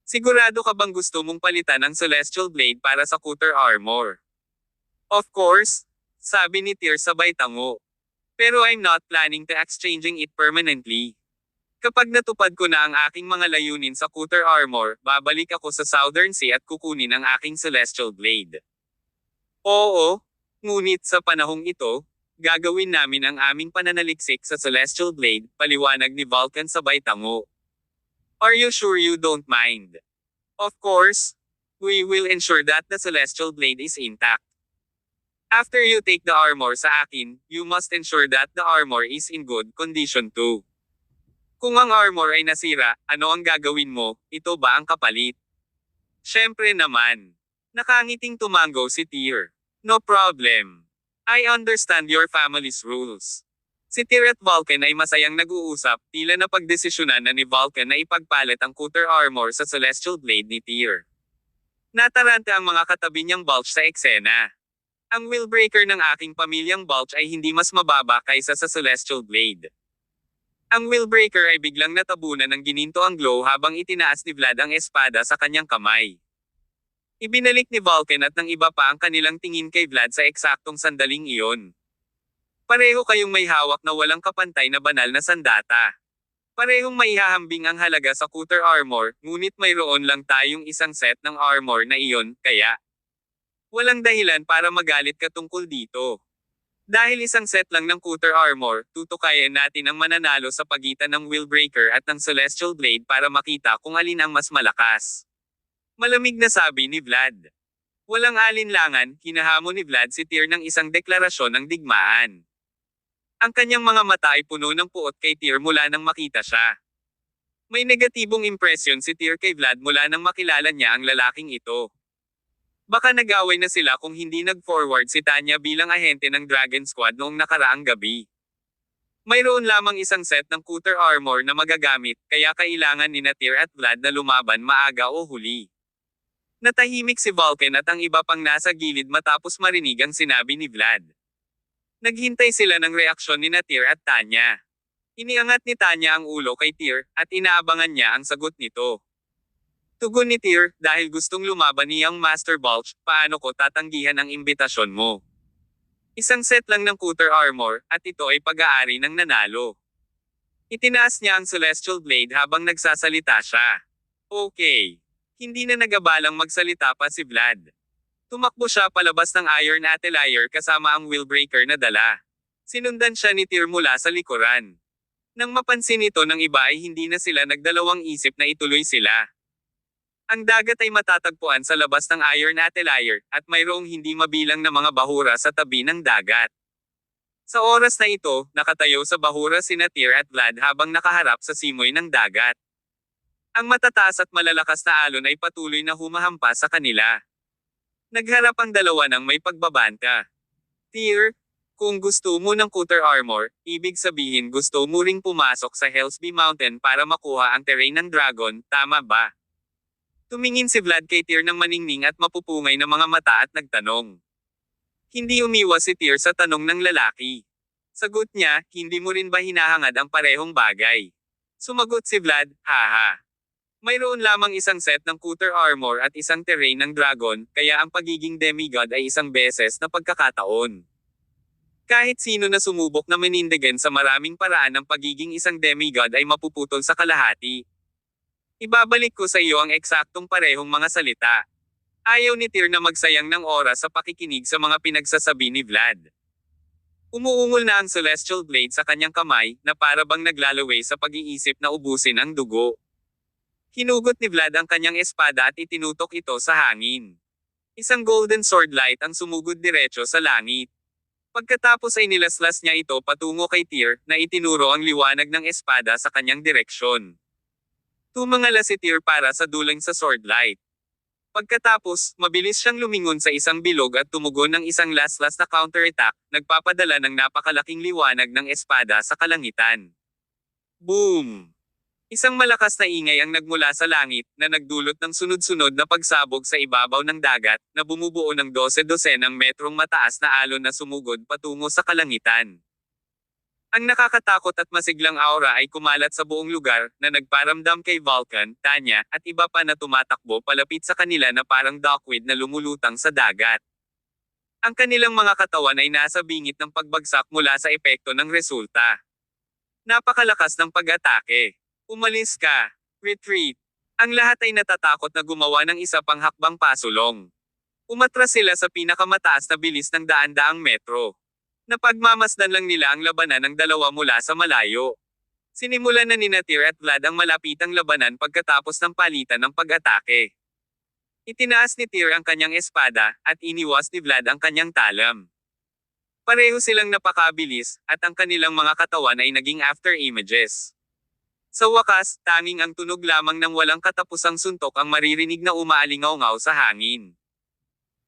Sigurado ka bang gusto mong palitan ang Celestial Blade para sa Cutter Armor? Of course, sabi ni Tyr sabay tango. Pero I'm not planning to exchanging it permanently. Kapag natupad ko na ang aking mga layunin sa Cutter Armor, babalik ako sa Southern Sea at kukunin ang aking Celestial Blade. Oo, ngunit sa panahong ito, gagawin namin ang aming pananaliksik sa Celestial Blade, paliwanag ni Vulcan sabay tango. Are you sure you don't mind? Of course, we will ensure that the Celestial Blade is intact. After you take the armor sa akin, you must ensure that the armor is in good condition too. Kung ang armor ay nasira, ano ang gagawin mo? Ito ba ang kapalit? Syempre naman. Nakangiting tumango si Tyr. No problem. I understand your family's rules. Si Tyr at Vulcan ay masayang nag-uusap, tila na pagdesisyonan na ni Vulcan na ipagpalit ang Cutter Armor sa Celestial Blade ni Tyr. Nataranta ang mga katabi niyang Bulch sa eksena. Ang willbreaker ng aking pamilyang Bulch ay hindi mas mababa kaysa sa Celestial Blade. Ang willbreaker ay biglang natabunan ng gininto ang glow habang itinaas ni Vlad ang espada sa kanyang kamay. Ibinalik ni Vulcan at ng iba pa ang kanilang tingin kay Vlad sa eksaktong sandaling iyon. Pareho kayong may hawak na walang kapantay na banal na sandata. Parehong maihahambing ang halaga sa Cutter Armor, ngunit mayroon lang tayong isang set ng armor na iyon, kaya walang dahilan para magalit ka tungkol dito. Dahil isang set lang ng Cutter Armor, tutukayan natin ang mananalo sa pagitan ng Willbreaker at ng Celestial Blade para makita kung alin ang mas malakas. Malamig na sabi ni Vlad. Walang alinlangan, hinahamon ni Vlad si Tyr ng isang deklarasyon ng digmaan. Ang kanyang mga mata ay puno ng puot kay Tyr mula nang makita siya. May negatibong impresyon si Tyr kay Vlad mula nang makilala niya ang lalaking ito. Baka nag-away na sila kung hindi nag-forward si Tanya bilang ahente ng Dragon Squad noong nakaraang gabi. Mayroon lamang isang set ng Cutter Armor na magagamit, kaya kailangan ni Tyr at Vlad na lumaban maaga o huli. Natahimik si Vulcan at ang iba pang nasa gilid matapos marinig ang sinabi ni Vlad. Naghintay sila ng reaksyon ni Tyr at Tanya. Iniangat ni Tanya ang ulo kay Tyr, at inaabangan niya ang sagot nito. Tugon ni Tyr, dahil gustong lumaban niyang Master Bulch, paano ko tatanggihan ang imbitasyon mo? Isang set lang ng Cutter Armor, at ito ay pag-aari ng nanalo. Itinaas niya ang Celestial Blade habang nagsasalita siya. Okay. Hindi na nagabalang magsalita pa si Vlad. Tumakbo siya palabas ng Iron Atelier kasama ang Willbreaker na dala. Sinundan siya ni Tyr mula sa likuran. Nang mapansin ito ng iba ay hindi na sila nagdalawang isip na ituloy sila. Ang dagat ay matatagpuan sa labas ng Iron Atelier, at mayroong hindi mabilang na mga bahura sa tabi ng dagat. Sa oras na ito, nakatayo sa bahura sina Tyr at Vlad habang nakaharap sa simoy ng dagat. Ang matataas at malalakas na alon ay patuloy na humahampas sa kanila. Nagharap ang dalawa ng may pagbabanta. Tyr, kung gusto mo ng Cutter Armor, ibig sabihin gusto mo ring pumasok sa Hellsby Mountain para makuha ang terrain ng dragon, tama ba? Tumingin si Vlad kay Tyr ng maningning at mapupungay na mga mata at nagtanong. Hindi umiwas si Tyr sa tanong ng lalaki. Sagot niya, hindi mo rin ba hinahangad ang parehong bagay? Sumagot si Vlad, haha. Mayroon lamang isang set ng Cutter Armor at isang terrain ng dragon, kaya ang pagiging demigod ay isang beses na pagkakataon. Kahit sino na sumubok na manindigan sa maraming paraan ng pagiging isang demigod ay mapuputol sa kalahati. Ibabalik ko sa iyo ang eksaktong parehong mga salita. Ayaw ni Tyr na magsayang ng oras sa pakikinig sa mga pinagsasabi ni Vlad. Umuungol na ang Celestial Blade sa kanyang kamay, na para bang naglalaway sa pag-iisip na ubusin ang dugo. Hinugot ni Vlad ang kanyang espada at itinutok ito sa hangin. Isang golden sword light ang sumugod diretso sa langit. Pagkatapos ay nilaslas niya ito patungo kay Tyr, na itinuro ang liwanag ng espada sa kanyang direksyon. Tumangala si Tyr para sa dulang sa sword light. Pagkatapos, mabilis siyang lumingon sa isang bilog at tumugon ng isang laslas na counterattack, nagpapadala ng napakalaking liwanag ng espada sa kalangitan. Boom! Isang malakas na ingay ang nagmula sa langit, na nagdulot ng sunod-sunod na pagsabog sa ibabaw ng dagat, na bumubuo ng 12-12 ng metrong mataas na alon na sumugod patungo sa kalangitan. Ang nakakatakot at masiglang aura ay kumalat sa buong lugar, na nagparamdam kay Vulcan, Tanya, at iba pa na tumatakbo palapit sa kanila na parang duckweed na lumulutang sa dagat. Ang kanilang mga katawan ay nasa bingit ng pagbagsak mula sa epekto ng resulta. Napakalakas ng pag-atake. Umalis ka. Retreat. Ang lahat ay natatakot na gumawa ng isa pang hakbang pasulong. Umatras sila sa pinakamataas na bilis ng daan-daang metro. Napagmamasdan lang nila ang labanan ng dalawa mula sa malayo. Sinimulan na ni Tyr at Vlad ang malapitang labanan pagkatapos ng palitan ng pag-atake. Itinaas ni Tyr ang kanyang espada, at iniwas ni Vlad ang kanyang talam. Pareho silang napakabilis, at ang kanilang mga katawan ay naging after images. Sa wakas, tanging ang tunog lamang ng walang katapusang suntok ang maririnig na umaalingaw-ngaw sa hangin.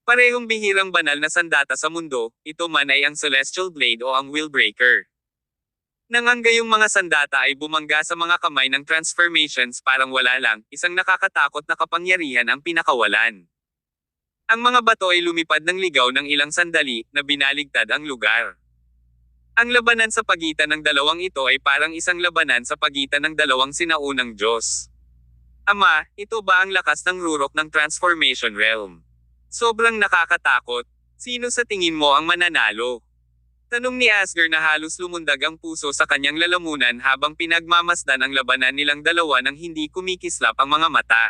Parehong bihirang banal na sandata sa mundo, ito man ay ang Celestial Blade o ang Willbreaker. Nanganggayong mga sandata ay bumangga sa mga kamay ng transformations parang wala lang, isang nakakatakot na kapangyarihan ang pinakawalan. Ang mga bato ay lumipad ng ligaw ng ilang sandali, na binaligtad ang lugar. Ang labanan sa pagitan ng dalawang ito ay parang isang labanan sa pagitan ng dalawang sinaunang Diyos. Ama, ito ba ang lakas ng rurok ng Transformation Realm? Sobrang nakakatakot. Sino sa tingin mo ang mananalo? Tanong ni Asger na halos lumundag ang puso sa kanyang lalamunan habang pinagmamasdan ang labanan nilang dalawa nang hindi kumikislap ang mga mata.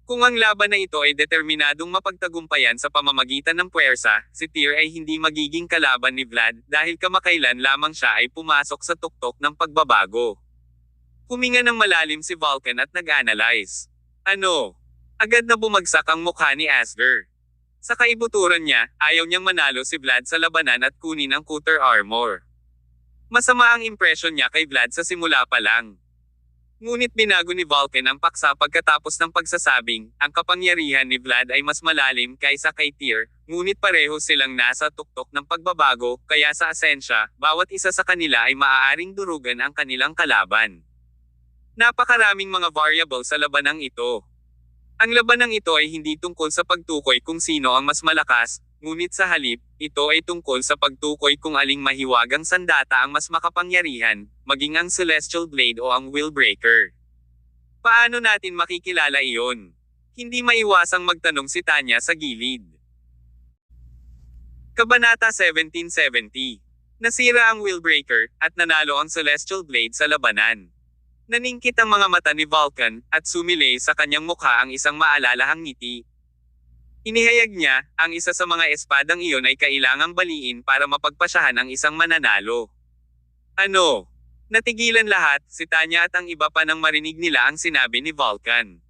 Kung ang laban na ito ay determinadong mapagtagumpayan sa pamamagitan ng puwersa, si Tyr ay hindi magiging kalaban ni Vlad dahil kamakailan lamang siya ay pumasok sa tuktok ng pagbabago. Huminga ng malalim si Vulcan at nag-analyze. Ano? Agad na bumagsak ang mukha ni Asger. Sa kaibuturan niya, ayaw niyang manalo si Vlad sa labanan at kunin ang Cutter Armor. Masama ang impresyon niya kay Vlad sa simula pa lang. Ngunit binago ni Vulcan ang paksa pagkatapos ng pagsasabing, ang kapangyarihan ni Vlad ay mas malalim kaysa kay Tyr, ngunit pareho silang nasa tuktok ng pagbabago, kaya sa asensya, bawat isa sa kanila ay maaaring durugan ang kanilang kalaban. Napakaraming mga variable sa labanang ito. Ang labanang ito ay hindi tungkol sa pagtukoy kung sino ang mas malakas, ngunit sa halip, ito ay tungkol sa pagtukoy kung aling mahiwagang sandata ang mas makapangyarihan, maging ang Celestial Blade o ang Willbreaker. Paano natin makikilala iyon? Hindi maiwasang magtanong si Tanya sa gilid. Kabanata 1770. Nasira ang Willbreaker, at nanalo ang Celestial Blade sa labanan. Naningkit ang mga mata ni Vulcan, at sumilay sa kanyang mukha ang isang maalalahang ngiti. Inihayag niya, ang isa sa mga espadang iyon ay kailangang baliin para mapagpasyahan ang isang mananalo. Ano? Natigilan lahat, si Tanya at ang iba pa nang marinig nila ang sinabi ni Vulcan.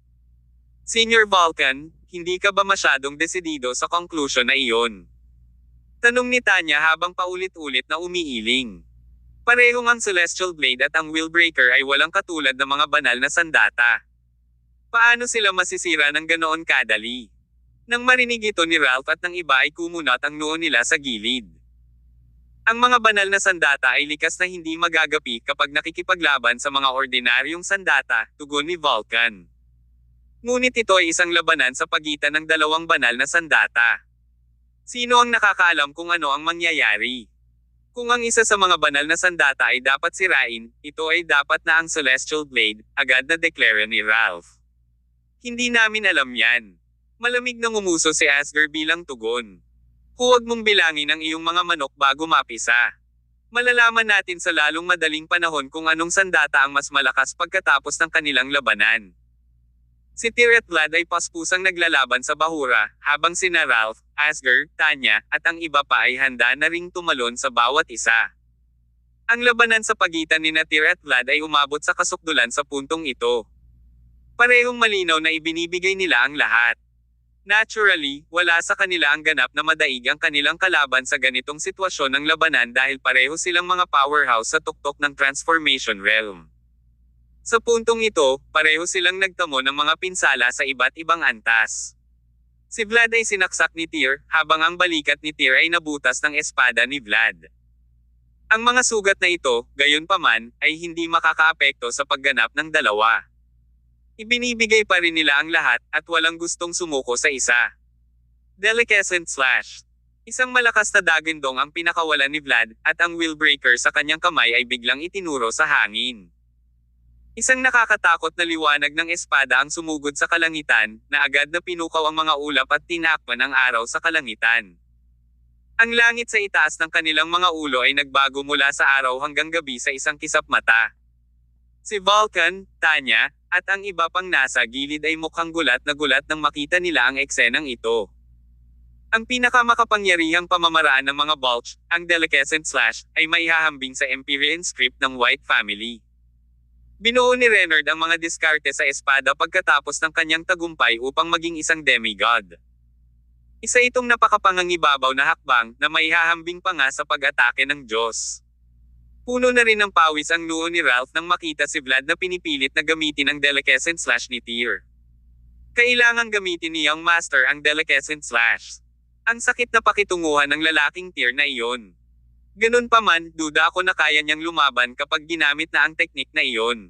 Senior Vulcan, hindi ka ba masyadong desidido sa conclusion na iyon? Tanong ni Tanya habang paulit-ulit na umiiling. Parehong ang Celestial Blade at ang Willbreaker ay walang katulad ng mga banal na sandata. Paano sila masisira ng ganoon kadali? Nang marinig ito ni Ralph at ng iba ay kumunat ang noo nila sa gilid. Ang mga banal na sandata ay likas na hindi magagapi kapag nakikipaglaban sa mga ordinaryong sandata, tugon ni Vulcan. Ngunit ito ay isang labanan sa pagitan ng dalawang banal na sandata. Sino ang nakakaalam kung ano ang mangyayari? Kung ang isa sa mga banal na sandata ay dapat sirain, ito ay dapat na ang Celestial Blade, agad na deklara ni Ralph. Hindi namin alam yan. Malamig na ngumuso si Asger bilang tugon. Huwag mong bilangin ang iyong mga manok bago mapisa. Malalaman natin sa lalong madaling panahon kung anong sandata ang mas malakas pagkatapos ng kanilang labanan. Si Tyr at Vlad ay paspusang naglalaban sa bahura, habang sina Ralph, Asger, Tanya, at ang iba pa ay handa na ring tumalon sa bawat isa. Ang labanan sa pagitan ni Tyr at Vlad ay umabot sa kasukdulan sa puntong ito. Parehong malinaw na ibinibigay nila ang lahat. Naturally, wala sa kanila ang ganap na madaig ang kanilang kalaban sa ganitong sitwasyon ng labanan dahil pareho silang mga powerhouse sa tuktok ng Transformation Realm. Sa puntong ito, pareho silang nagtamo ng mga pinsala sa iba't ibang antas. Si Vlad ay sinaksak ni Tyr, habang ang balikat ni Tyr ay nabutas ng espada ni Vlad. Ang mga sugat na ito, gayunpaman, ay hindi makakaapekto sa pagganap ng dalawa. Ibinibigay pa rin nila ang lahat, at walang gustong sumuko sa isa. Deliquescent / Isang malakas na dagandong ang pinakawalan ni Vlad, at ang wheelbreaker sa kanyang kamay ay biglang itinuro sa hangin. Isang nakakatakot na liwanag ng espada ang sumugod sa kalangitan, na agad na pinukaw ang mga ulap at tinakpan ang araw sa kalangitan. Ang langit sa itaas ng kanilang mga ulo ay nagbago mula sa araw hanggang gabi sa isang kisap mata. Si Vulcan, Tanya, at ang iba pang nasa gilid ay mukhang gulat nang makita nila ang eksenang ito. Ang pinakamakapangyarihang pamamaraan ng mga Balch, ang Deliquescent Slash, ay maihahambing sa Empyrean script ng White Family. Binuo ni Reynard ang mga diskarte sa espada pagkatapos ng kanyang tagumpay upang maging isang demigod. Isa itong napakapangangibabaw na hakbang na maihahambing pa nga sa pag-atake ng Diyos. Puno na rin ng pawis ang noo ni Ralph nang makita si Vlad na pinipilit na gamitin ang Deliquescent Slash ni Tyr. Kailangang gamitin ni Young Master ang Deliquescent Slash. Ang sakit na pakitunguhan ng lalaking Tyr na iyon. Ganun pa man, duda ako na kaya niyang lumaban kapag ginamit na ang teknik na iyon.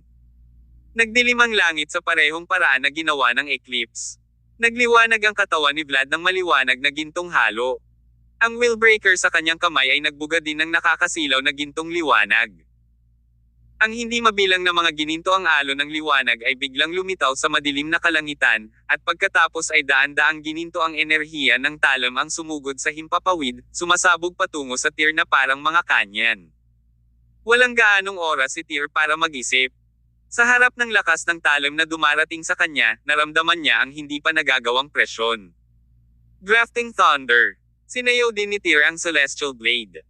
Nagdilim ang langit sa parehong paraan na ginawa ng Eclipse. Nagliwanag ang katawan ni Vlad ng maliwanag na gintong halo. Ang wheelbreaker sa kanyang kamay ay nagbuga din ng nakakasilaw na gintong liwanag. Ang hindi mabilang na mga gininto ang alon ng liwanag ay biglang lumitaw sa madilim na kalangitan, at pagkatapos ay daan-daang gininto ang enerhiya ng talam ang sumugod sa himpapawid, sumasabog patungo sa Tyr na parang mga kanyan. Walang gaanong oras si Tyr para mag-isip. Sa harap ng lakas ng talam na dumarating sa kanya, naramdaman niya ang hindi pa nagagawang presyon. Grafting Thunder. Sinayaw din ni Tyr ang Celestial Blade.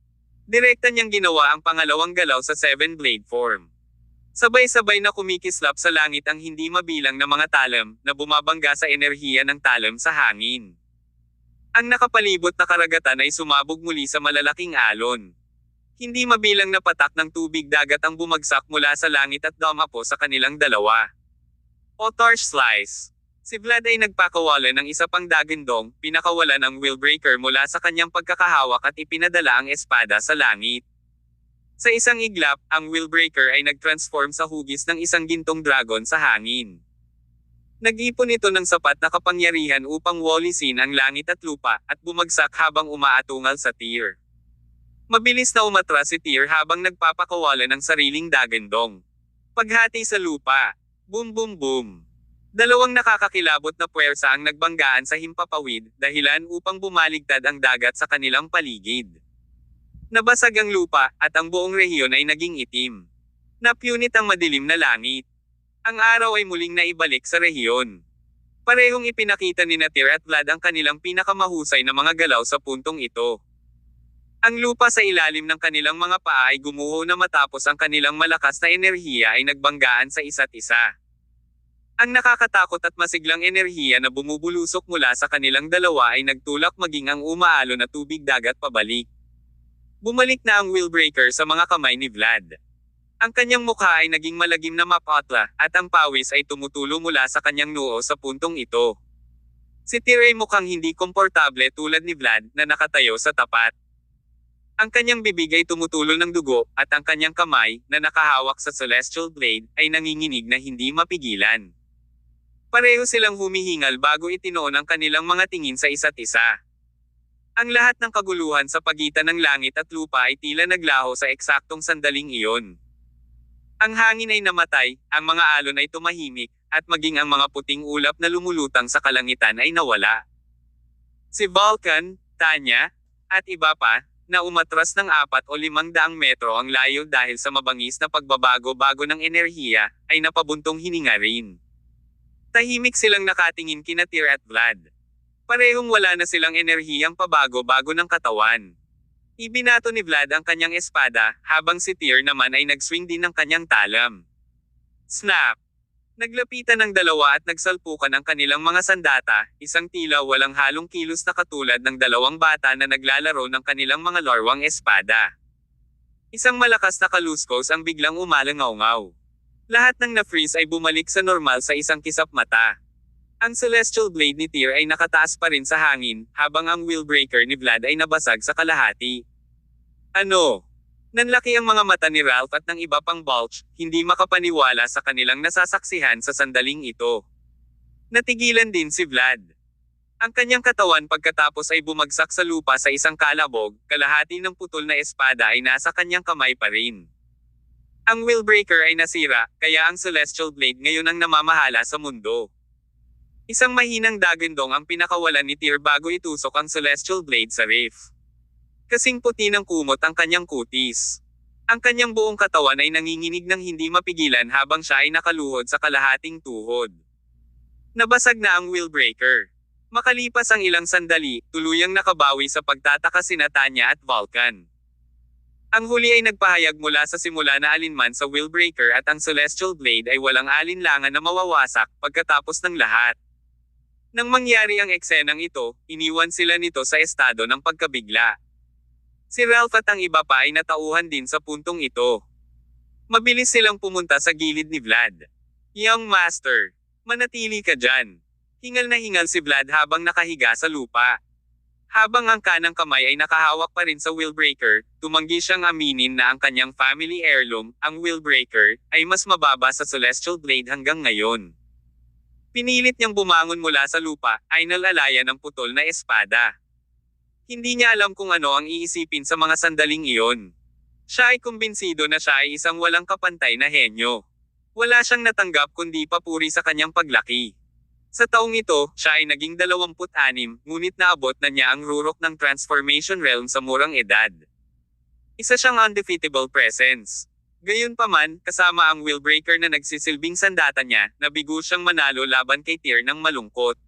Direkta niyang ginawa ang pangalawang galaw sa Seven Blade form. Sabay-sabay na kumikislap sa langit ang hindi mabilang na mga talam, na bumabangga sa enerhiya ng talam sa hangin. Ang nakapalibot na karagatan ay sumabog muli sa malalaking alon. Hindi mabilang na patak ng tubig dagat ang bumagsak mula sa langit at dumapo sa kanilang dalawa. Otar's Slice. Si Vlad ay nagpakawala ng isa pang dagandong, pinakawalan ang wheelbreaker mula sa kanyang pagkakahawak at ipinadala ang espada sa langit. Sa isang iglap, ang wheelbreaker ay nagtransform sa hugis ng isang gintong dragon sa hangin. Nag-ipon ito ng sapat na kapangyarihan upang walisin ang langit at lupa, at bumagsak habang umaatungal sa Tyr. Mabilis na umatras si Tyr habang nagpapakawala ng sariling dagandong. Paghati sa lupa. Boom boom boom. Dalawang nakakakilabot na puwersa ang nagbanggaan sa himpapawid, dahilan upang bumaligtad ang dagat sa kanilang paligid. Nabasag ang lupa, at ang buong rehiyon ay naging itim. Napunit ang madilim na langit. Ang araw ay muling naibalik sa rehiyon. Parehong ipinakita ni Tyr at Vlad ang kanilang pinakamahusay na mga galaw sa puntong ito. Ang lupa sa ilalim ng kanilang mga paa ay gumuho na matapos ang kanilang malakas na enerhiya ay nagbanggaan sa isa't isa. Ang nakakatakot at masiglang enerhiya na bumubulusok mula sa kanilang dalawa ay nagtulak maging ang umaalo na tubig dagat pabalik. Bumalik na ang wheelbreaker sa mga kamay ni Vlad. Ang kanyang mukha ay naging malagim na mapatla, at ang pawis ay tumutulo mula sa kanyang noo sa puntong ito. Si Tyr ay mukhang hindi komportable tulad ni Vlad na nakatayo sa tapat. Ang kanyang bibig ay tumutulo ng dugo, at ang kanyang kamay, na nakahawak sa Celestial Blade, ay nanginginig na hindi mapigilan. Pareho silang humihingal bago itinoon ang kanilang mga tingin sa isa't isa. Ang lahat ng kaguluhan sa pagitan ng langit at lupa ay tila naglaho sa eksaktong sandaling iyon. Ang hangin ay namatay, ang mga alon ay tumahimik, at maging ang mga puting ulap na lumulutang sa kalangitan ay nawala. Si Vulcan, Tanya, at iba pa, na umatras ng 4 o 500 metro ang layo dahil sa mabangis na pagbabago-bago ng enerhiya, ay napabuntong hininga rin. Tahimik silang nakatingin kina Tyr at Vlad. Parehong wala na silang enerhiyang pabago-bago ng katawan. Ibinato ni Vlad ang kanyang espada, habang si Tyr naman ay nag-swing din ng kanyang talam. Snap! Naglapitan ng dalawa at nagsalpukan ang kanilang mga sandata, isang tila walang halong kilos na katulad ng dalawang bata na naglalaro ng kanilang mga larwang espada. Isang malakas na kaluskos ang biglang umalangaw-ngaw. Lahat ng na-freeze ay bumalik sa normal sa isang kisap mata. Ang Celestial Blade ni Tyr ay nakataas pa rin sa hangin, habang ang wheelbreaker ni Vlad ay nabasag sa kalahati. Ano? Nanlaki ang mga mata ni Ralph at ng iba pang Balch, hindi makapaniwala sa kanilang nasasaksihan sa sandaling ito. Natigilan din si Vlad. Ang kanyang katawan pagkatapos ay bumagsak sa lupa sa isang kalabog, kalahati ng putol na espada ay nasa kanyang kamay pa rin. Ang Willbreaker ay nasira, kaya ang Celestial Blade ngayon ang namamahala sa mundo. Isang mahinang dagandong ang pinakawalan ni Tyr bago itusok ang Celestial Blade sa reef. Kasing puti ng kumot ang kanyang kutis. Ang kanyang buong katawan ay nanginginig ng hindi mapigilan habang siya ay nakaluhod sa kalahating tuhod. Nabasag na ang Willbreaker. Makalipas ang ilang sandali, tuluyang nakabawi sa pagtataka sina Tanya at Vulcan. Ang huli ay nagpahayag mula sa simula na alinman sa Willbreaker at ang Celestial Blade ay walang alinlangan na mawawasak pagkatapos ng lahat. Nang mangyari ang eksenang ito, iniwan sila nito sa estado ng pagkabigla. Si Ralph at ang iba pa ay natauhan din sa puntong ito. Mabilis silang pumunta sa gilid ni Vlad. Young Master, manatili ka dyan. Hingal na hingal si Vlad habang nakahiga sa lupa. Habang ang kanang kamay ay nakahawak pa rin sa Willbreaker, tumanggi siyang aminin na ang kanyang family heirloom, ang Willbreaker, ay mas mababa sa Celestial Blade hanggang ngayon. Pinilit niyang bumangon mula sa lupa, ay nalalaya ng putol na espada. Hindi niya alam kung ano ang iisipin sa mga sandaling iyon. Siya ay kumbinsido na siya ay isang walang kapantay na henyo. Wala siyang natanggap kundi papuri sa kanyang paglaki. Sa taong ito, siya ay naging 26, ngunit naabot na niya ang rurok ng Transformation Realm sa murang edad. Isa siyang undefeatable presence. Gayunpaman, kasama ang Willbreaker na nagsisilbing sandata niya, nabigo siyang manalo laban kay Tyr ng malungkot.